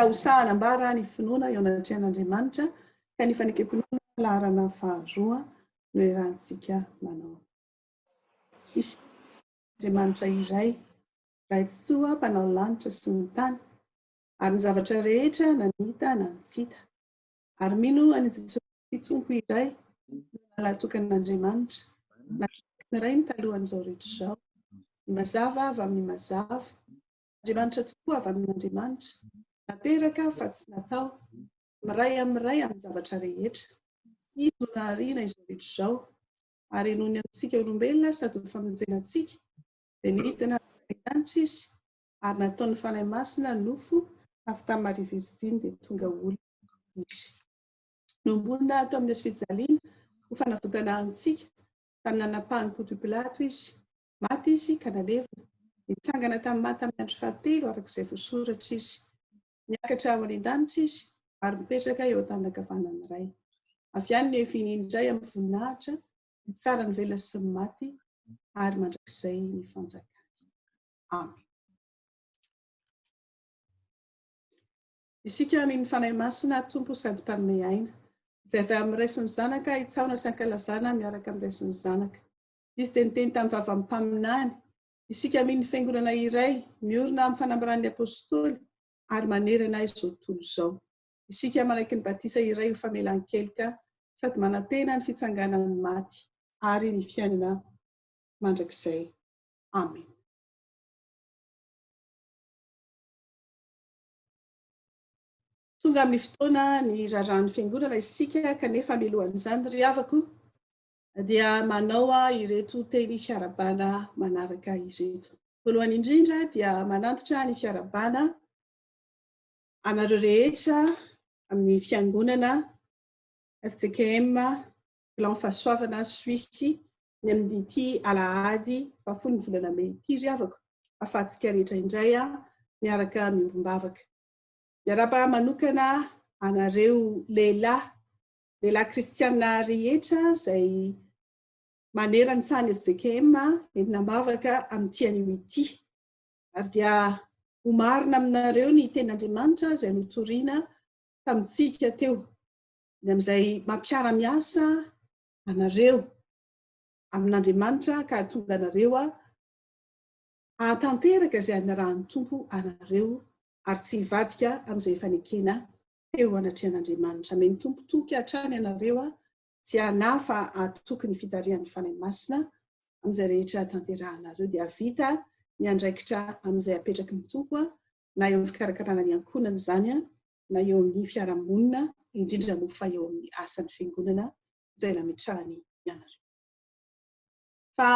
S1: Usahana ambara ny finoana eo anatrehan'Andriamanitra ka ny fanekam-pinoana laharana faharoa no iarahantsika manao. Isy Andriamanitra iray, raitsoa mpanao lanitra sy ny tany, ary ny zavatra rehetra na ny hita na ny tsy hita. Ary mino any Jesosy tompo iray nalatokan'Andriamanitra, na iray ny talohan'izao rehetra izao, ny mazava avy amin'ny mazava, Andriamanitra tokoa avy amin'Andriamanitra, nateraka fa tsy natao, miray amin'ny zavatra rehetra. Izy no nahariana izao rehetra izao, ary noho ny antsika olombelona sady ho famonjena antsika, dia nidina anitra izy, ary nataony fanahy masina nofo avy tamin'ny Maria Virginy dia tonga olona izy. Nombonina atao amin'ny fijaliana ho fanavotana antsika, tamin'ny anapahany Ponto Pilato izy, maty izy ka nalevina, nitsangana tamin'ny maty amin'ny andro fahatelo arak'izay voasoratra izy. Niakatra ao an-danitra izy ary mipetraka eo an-tanana ankavanana iray. Avy any ny efiany indray amin'ny voninahitra, ny tsara ny velona sy ny maty ary mandrakizay ny fanjakana. Amen. Isika amin'ny fanahy masina tompo sady mpanome aina, izay avy amin'ny ray sy ny zanaka hitsaona sy ankalazana miaraka amin'ny ray sy ny zanaka. Izy dia niteny tamin'ny vava amin'ny mpaminany, isika amin'ny fiangonana iray miorina amin'ny fanambaran'ny apôstôly ary manerana izao tontolo izao. Isika manaiky ny batisa iray ho famelan-keloka sady manantena ny fitsanganan'ny maty ary ny fiainana mandrakizay. Amen. Tonga amin'ny fotoana ny raran'ny fiangonana isika kanefa milohan'izany ry havako dia manao ireto teny fiarabana manaraka ireto. Voalohany indrindra dia manantitra ny fiarabana anareo rehetra amin'ny fiangonana FCKM Plan Fahasoavana Suisse ny amin'ny ity alahady 10 volana May ity ry havako, ahafahantsika rehetra indray miaraka miombom-bavaka. Miaraba manokana anareo lehilahy kristiana rehetra izay manerana ny sahany FCKM entinam-bavaka amin'ity anio ity. Ary dia homarina aminareo ny ten'Andriamanitra izay notoriana tamintsika teo. Ny amin'izay mampiara-miasa anareo amin'Andriamanitra ka tonga anareo hatanteraka izay anarahany tompo anareo ary tsy hivadika amin'izay fanekena teo anatrehan'Andriamanitra. Ameny tompo toky hatrany anareo tsy hanafa tokony fitarihan'ny fanahy masina amin'izay rehetra tanterahanareo dia vita ny andraikitra amin'izay apetraky ny tompo na eo amin'ny fikarakarana ny ankonana izany na eo amin'ny fiarahamonina indrindra moa fa eo amin'ny asan'ny fiangonana izay nametrahany ianareo. Fa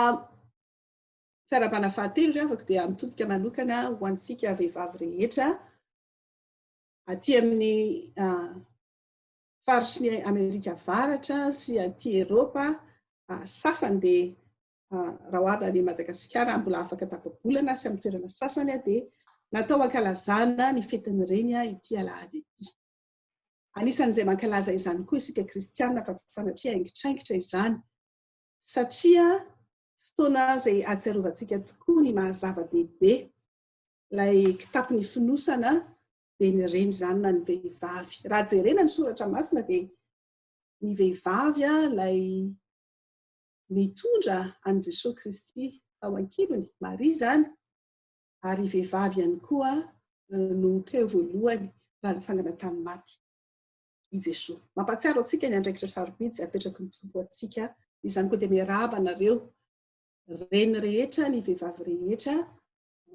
S1: fiarabana fahatelo ry havako dia mitodika manokana ho antsika vehivavy rehetra aty amin'ny faritry ny Amerika Avaratra sy aty Eropa, sasany dia raha ohatra ny Madagasikara mbola afaka tapabolana sy amin'ny toerana sasany dia natao ankalazana ny fetin'ireny ity alahady ity. Anisan'izay mankalaza izany koa isika kristiana fa tsy sanatria haingitraingitra izany satria fotoana izay ahatsiarovantsika tokoa ny mahazava-dehibe ilay kitapon'ny finosana dia ny reny izany na ny vehivavy. Raha jerena ny soratra masina dia ny vehivavy ilay mitondra an'i Jesosy Kristy ao ankilony, Maria izany, ary vehivavy ihany koa no teo voalohany raha nitsangana tamin'ny maty i Jesosy. Mampatsiaro antsika ny andraikitra sarobidy izay apetraky ny tompo antsika. Izany koa dia miarahaba anareo reny rehetra, ny vehivavy rehetra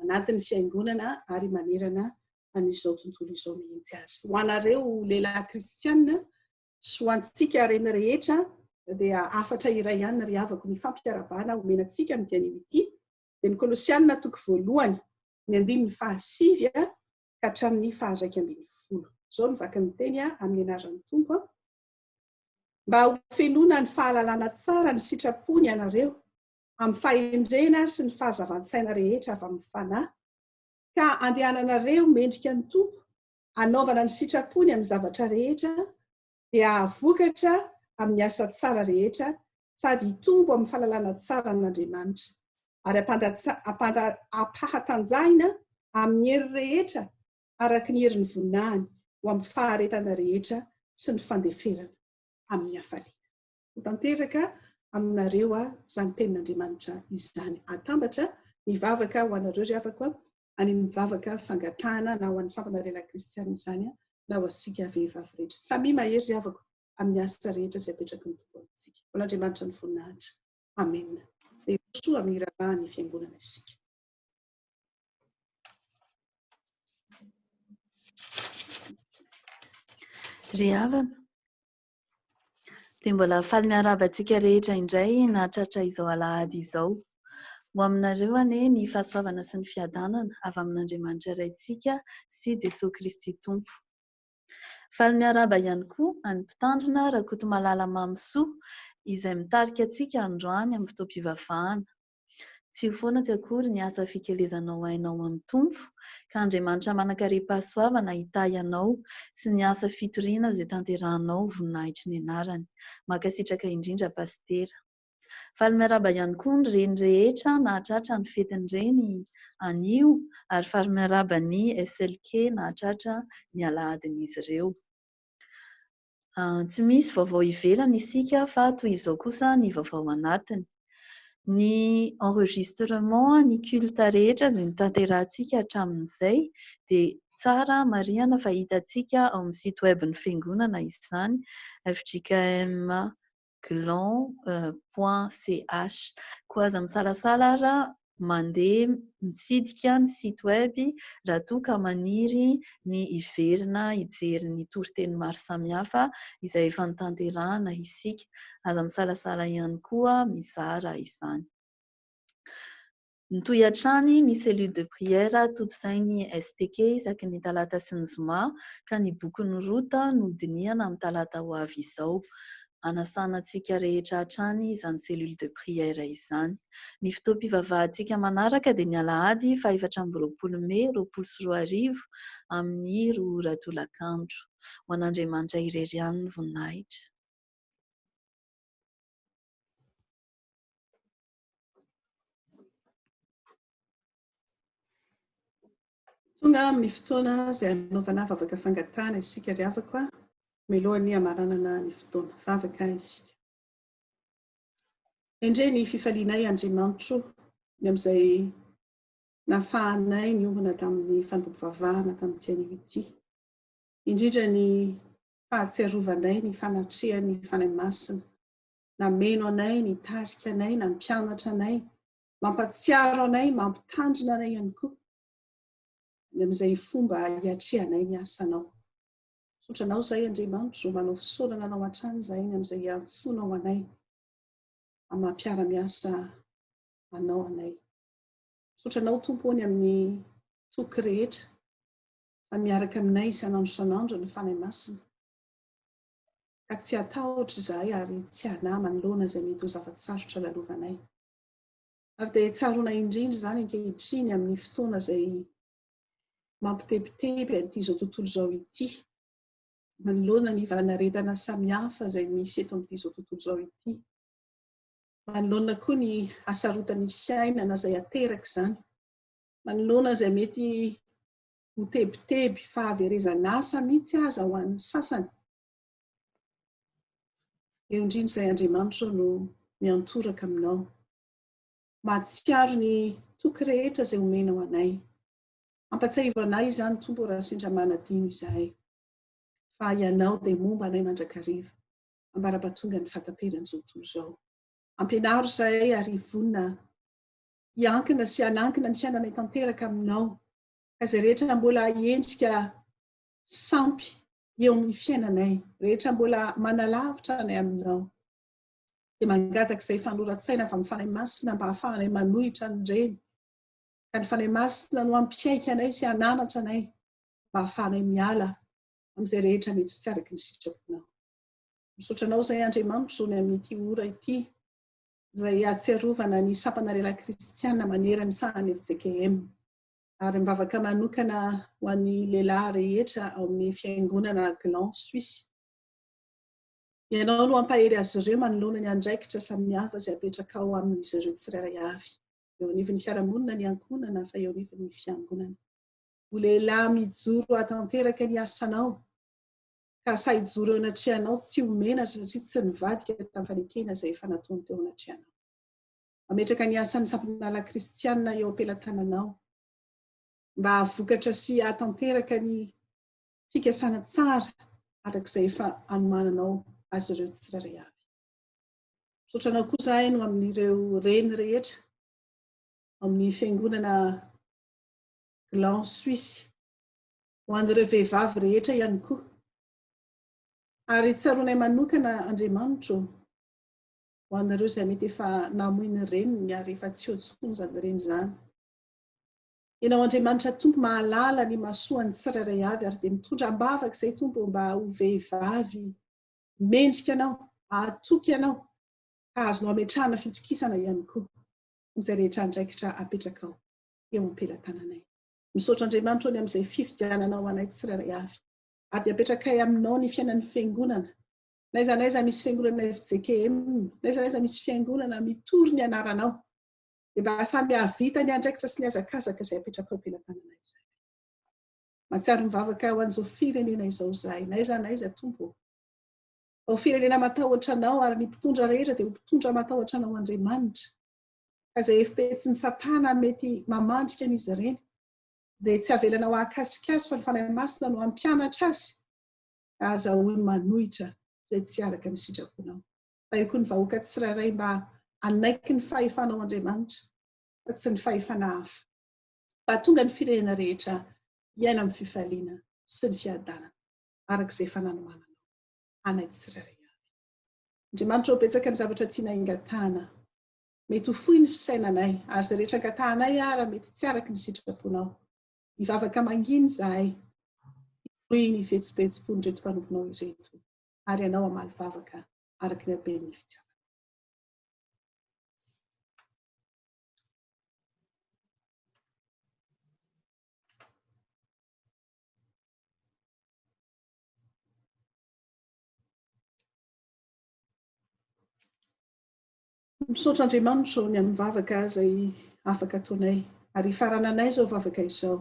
S1: anatin'ny fiangonana ary manerana an'izao tontolo izao mihitsy azy. Ho anareo lehilahy kristiana sy ho antsika reny rehetra dia afatra iray ihany ry havako mifampiarabana omenantsika amin'ny anio ity dia ny Kolosianina toko voalohany ny 9:7 ka hatramin'ny 11:10. Izao no vaky ny teny amin'ny anaran'ny tompo mba ho felona ny fahalalana tsara ny sitrapony ianareo amin'ny fahendrena sy ny fahazavan-tsaina rehetra avy amin'ny fanahy ka andehananareo mendrika ny tompo hanaovana ny sitrapony amin'ny zavatra rehetra dia vokatra amin'ny asa tsara rehetra sady hitombo amin'ny fahalalana tsara n'Andriamanitra ary ampahatanjahina amin'ny hery rehetra araka ny herin'ny voninahiny ho amin'ny faharetana rehetra sy ny fandeferana amin'ny hafaliana. Ho tanteraka aminareo izany tenin'Andriamanitra izany. Atambatra mivavaka ho anareo ry havako any mivavaka fangatahana na ho an'ny sampana lehilahy kristiana izany na ho asika vehivavy rehetra. Samy mahery ry havako amin'ny asa rehetra izay apetraky ny tompo antsika. Ho an'Andriamanitra ny voninahitra. Amen. Dia soa amin'ny raharahan'ny fiangonana isika.
S10: Ry havana, dia mbola faly miarahaba antsika rehetra indray nahatratra izao alahady izao. Ho aminareo anie ny fahasoavana sy ny fiadanana avy amin'Andriamanitra iraintsika sy Jesosy Kristy Tompo. Faly miarahaba ihany koa any mpitandrina Rakotomalala Mamsoa izay mitarika antsika androany amin'ny fotoam-pivavahana. Tsy ho foana tsy akory ny asa fikelezanao ainao amin'ny tompo ka Andriamanitra manan-kare-pahasoavana hitahy anao sy ny asa fitoriana izay tanterahanao voninahitry ny anarany. Mankasitraka indrindra pastera. Faly miarahaba ihany koa ny reny rehetra nahatratra ny fetin'ireny anio ary faly miarahaba ny SLK nahatratra ny alahadin'izy ireo. Tsy misy vaovao ivelany isika fa toy izao kosa ny vaovao anatiny. Ny enregistrement ny culte rehetra izay nitanterahantsika hatramin'izay dia tsara marihana fa hitantsika ao amin'ny site web ny fiangonana izany fjkmglan.ch. Koa aza misalasala ara mandeha mitsidika ny site web raha toa ka maniry ny hiverina hijery ny toriteny maro samihafa izay efa nitanterahana isika. Aza misalasala ihany koa mizara izany. Nitoy hatrany ny cellule de prière totosain'ny STK isaky ny talata sy ny zoma ka ny bokin'ny rota no dinihana amin'ny talata ho avy izao. Anasana antsika rehetra hatrany izany cellule de prière izany. Ny fotoam-pivavahantsika manaraka dia ny alahady 24 Mey 2024 amin'ny 2 tolakandro. Ho an'Andriamanitra irery ihany ny voninahitra.
S1: Tonga amin'ny fotoana izay hanaovana vavaka fangatahana isika ry havako Milohan'ny hamaranana ny fotoana vavaka isika. Indray ny fifalianay Andriamanitro ny amin'izay nafahanay niombona tamin'ny fandom-pivavahana tamin'ity anio ity. Indrindra ny fahatsiarovanay ny fanatrehany fanahy masina, nameno anay, nitarika anay, nampianatra anay, mampatsiaro anay, mampitandrina anay ihany koa. Ny amin'izay fomba hiatrehanay ny asanao. Sotranao izay Andriamanitro, manao fisaorana anao hatrany izay ny amin'izay antsonao anay, mampiara-miasa anao anay. Sotranao tompony amin'ny toky rehetra, fa miaraka aminay isanandro ny fanahy masina. Ka tsy atahotra izahay ary tsy hanahy manoloana izay mety ho zavatsarotra lalovanay. Ary dia tsaronay indrindra izany ankehitriny amin'ny fotoana izay mampitebiteby an'ity izao tontolo izao ity. Manoloana ny valaretina samihafa izay misy eto amin'ity izao tontolo izao ity. Manoloana koa ny hasarotan'ny fiainana izay ateraka izany. Manoloana izay mety ho tebiteby fahaverezan'asa mihitsy aza ho an'ny sasany. Eo indrindra izay Andriamanitro no miantoraka aminao. Mahatsiaro ny toky rehetra izay omenao anay. Ampatsiaro anay izany Tompo raha sendra manadino izahay. Fa ianao dia momba anay mandrakariva. Ambara-pahatonga ny fataterany izao tontolo izao. Ampianaro izahay ary vonina hiankina sy hanankina ny fiainanay tanteraka aminao. Ka izay rehetra mbola hiendrika sampy eo amin'ny fiainanay, rehetra mbola manalavitra anay aminao. Dia mangataka izay fanoran-tsaina avy amin'ny fanahy masina mba hahafahanay manohitra an'ireny. Ka ny fanahy masina no hampiaika anay sy hananatra anay mba hahafahanay miala amin'izay rehetra mety tsy araka ny sitraponao. Misotranao izay Andriamanitro ny amin'ity ora ity, izay ahatsiarovana ny sampana lela kristiana manerana ny sahany FJKM. Ary mivavaka manokana ho an'ny lehilahy rehetra ao amin'ny fiangonana Gland Suisse. Ianao no hampahery azy ireo manoloana ny andraikitra samihafa izay apetraka ao amin'izy ireo tsirairay avy. Eo anivon'ny fiarahamonina ny ankonana fa eo anivon'ny fiangonana. Ho lehilahy mijoro atanteraka ny asanao. Ka sahijoro eo anatrehanao tsy homenatra satria tsy nivadika tamin'ny fanekena izay efa nataony teo anatrehanao. Mametraka ny asan'ny sampana lela kristiana eo am-pelantananao. Mba vokatra sy atanteraka ny fikasana tsara arak'izay efa anomananao azy ireo tsirairay avy. Sotranao koa izahay no amin'ireo reny rehetra amin'ny fiangonana Gland Suisse, ho an'ireo vehivavy rehetra ihany koa. Ary tsaronay manokana Andriamanitro ho an'ireo izay mety efa namoy ny reniny ary efa tsy hoatsokoa izany reny izany. Ianao Andriamanitra Tompo mahalala ny mahasoan'ny tsirairay avy ary dia mitondra ambavaka izay Tompo mba ho vehivavy mendrika anao, ahatoky anao, ka azonao ametrahana fitokisana ihany koa amin'izay rehetra andraikitra apetraka ao eo am-pelantananay. Misaotra Andriamanitro ny amin'izay fifidiananao anay tsirairay avy. Ary apetraka aminao ny fiainan'ny fiangonana. N'aiza misy fiangonana FJKM, n'aiza misy fiangonana mitory ny anaranao. Dia mba samy havita ny andraikitra sy ny hazakazaka izay apetraka ao am-pelantananay izay. Mahatsiaro mivavaka ho an'izao firenena izao izahay, n'aiza Tompo. Ao firenena matahotra anao ary ny mpitondra rehetra dia ho mpitondra matahotra anao Andriamanitra. Ka izay efipetsin'ny Satana mety mamandrika an'izy ireny, dia tsy avelanao ahakasikasy fa ny fanahy masina no hampianatra azy. Azahoany manohitra izay tsy araka ny sitraponao. Fa io koa ny vahoaka tsirairay mba anaiky ny fahefanao Andriamanitra, fa tsy ny fahefana hafa. Fa tonga ny firenena rehetra hiaina amin'ny fifaliana sy ny fiadanana arak'izay efa nanomananao anay tsirairay avy. Andriamanitra ho betsaka ny zavatra tiana hingatahana. Mety ho fohy ny fisainanay ary izay rehetra angatahanay ara mety tsy araka ny sitraponao. Mivavaka manginy izahay, hoy ny fihetsipetsim-pony ireto mpanomponao ireto, ary ianao hamaly vavaka araka ny haben'ny fitiavana. Misaotra Andriamanitro ny amin'ny vavaka izay afaka ataonay, ary farananay izao vavaka izao,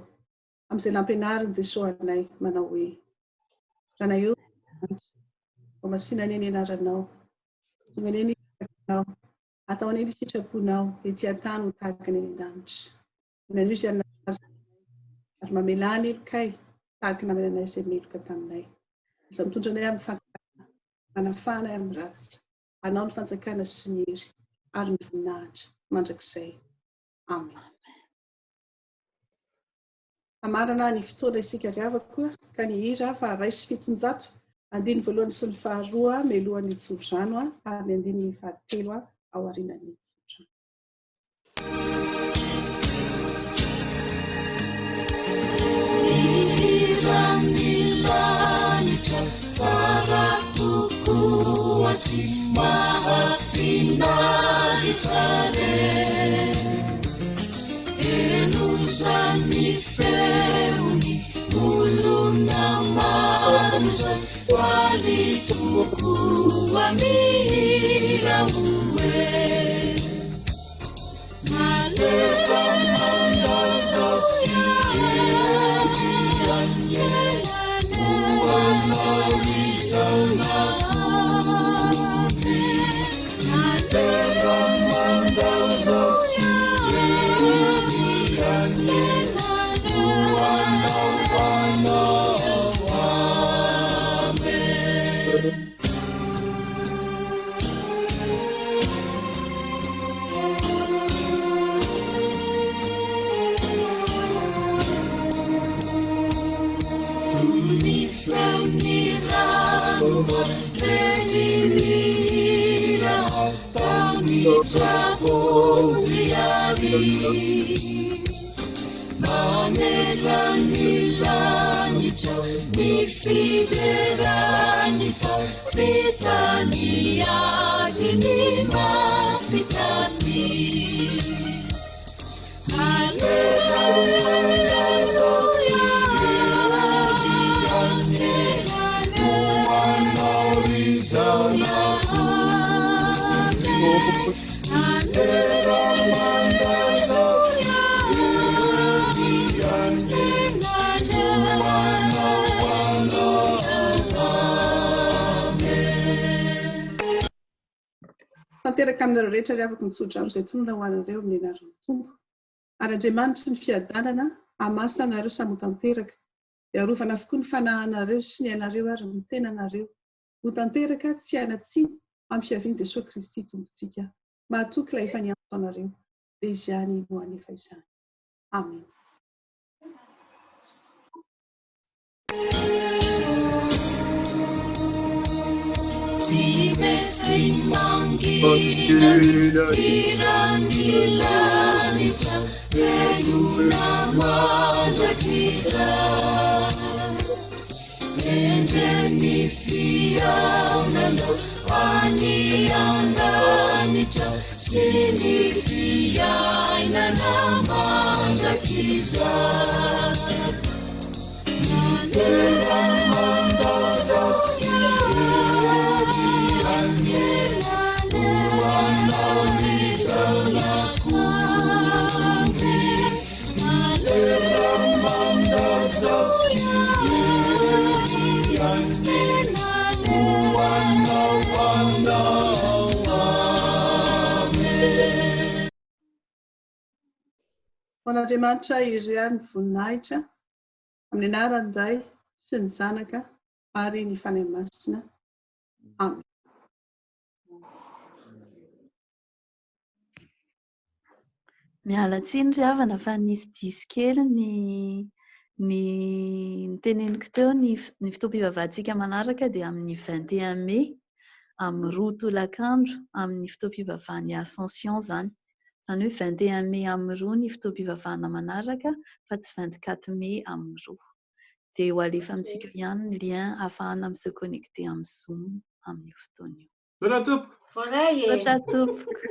S1: amin'izay nampianarin' Jesosy anay manao hoe: Ranay io o masinany eny anaranao. Tonga ny eny itanao. Ataony eny sitraponao, ety an-tany ho tahaka ny eny an-danitra. Inandro izy ary mamelany elokay, tahaka namananay izay meloka taminay. Iza mitondra anay amin'ny fankatana, manafana amin'ny ratsy. Anao ny fanjakana sy ny hery, ary ny voninahitra mandrakizay. Amen. Amarana ny fotoana isika riavaka koa, ka ny hira fa 2:700, andiny voalohany sy ny faharoa melohan'ny tsodrano, ary ny andiny ny fahatelo ao aorianan'ny tsodrano.
S11: Lanitra tsara kokoa sy mahafinaritra re, elozany feony olona maro zao, toalitokoa mihira hoe nalefa mandaza sy Lanitra ni fiderani fa fitani adini mafitati
S1: Tanteraka aminareo rehetra ry afaka mitsodrano izay tonona ho anareo amin'ny anaran'ny Tompo. Ary Andriamanitra ny fiadanana hamasina anareo samy tanteraka. Dia arovana avokoa ny fanahanareo sy ny anareo ary ny tenanareo. Ho tanteraka tsy anatsiny amin'ny fiavian'i Jesosy Kristy Tompontsika. Mahatoky ilay efa nianto anareo. Dia izany ho anefa izany. Amen.
S11: Timeti mangina irani lanitra eluna mandrakiza endreni fiaunana ani andanitra sini fiainana mandrakiza nitera mandaza
S1: Andriamanitra ireany voninahitra amin'ny anarany Ray sy ny Zanaka ary ny Fanahy Masina. Amen.
S10: Miala tsiny ry havana fa nisy diso kely ny teneniko teo ny fotoam-pivavahantsika manaraka dia amin'ny 21 mai amin'ny 2 tolakandro amin'ny fotoam-pivavahan'ny Ascension zany. Izany hoe 21 mai amin'ny 2 ny fotoam-pivavahana manaraka fa tsy 24 mai amin'ny 2. Dia ho alefa amintsika ihany ny lien ahafahana mise connecter amin'ny Zoom amin'ny fotoana io. Sotra tompoko.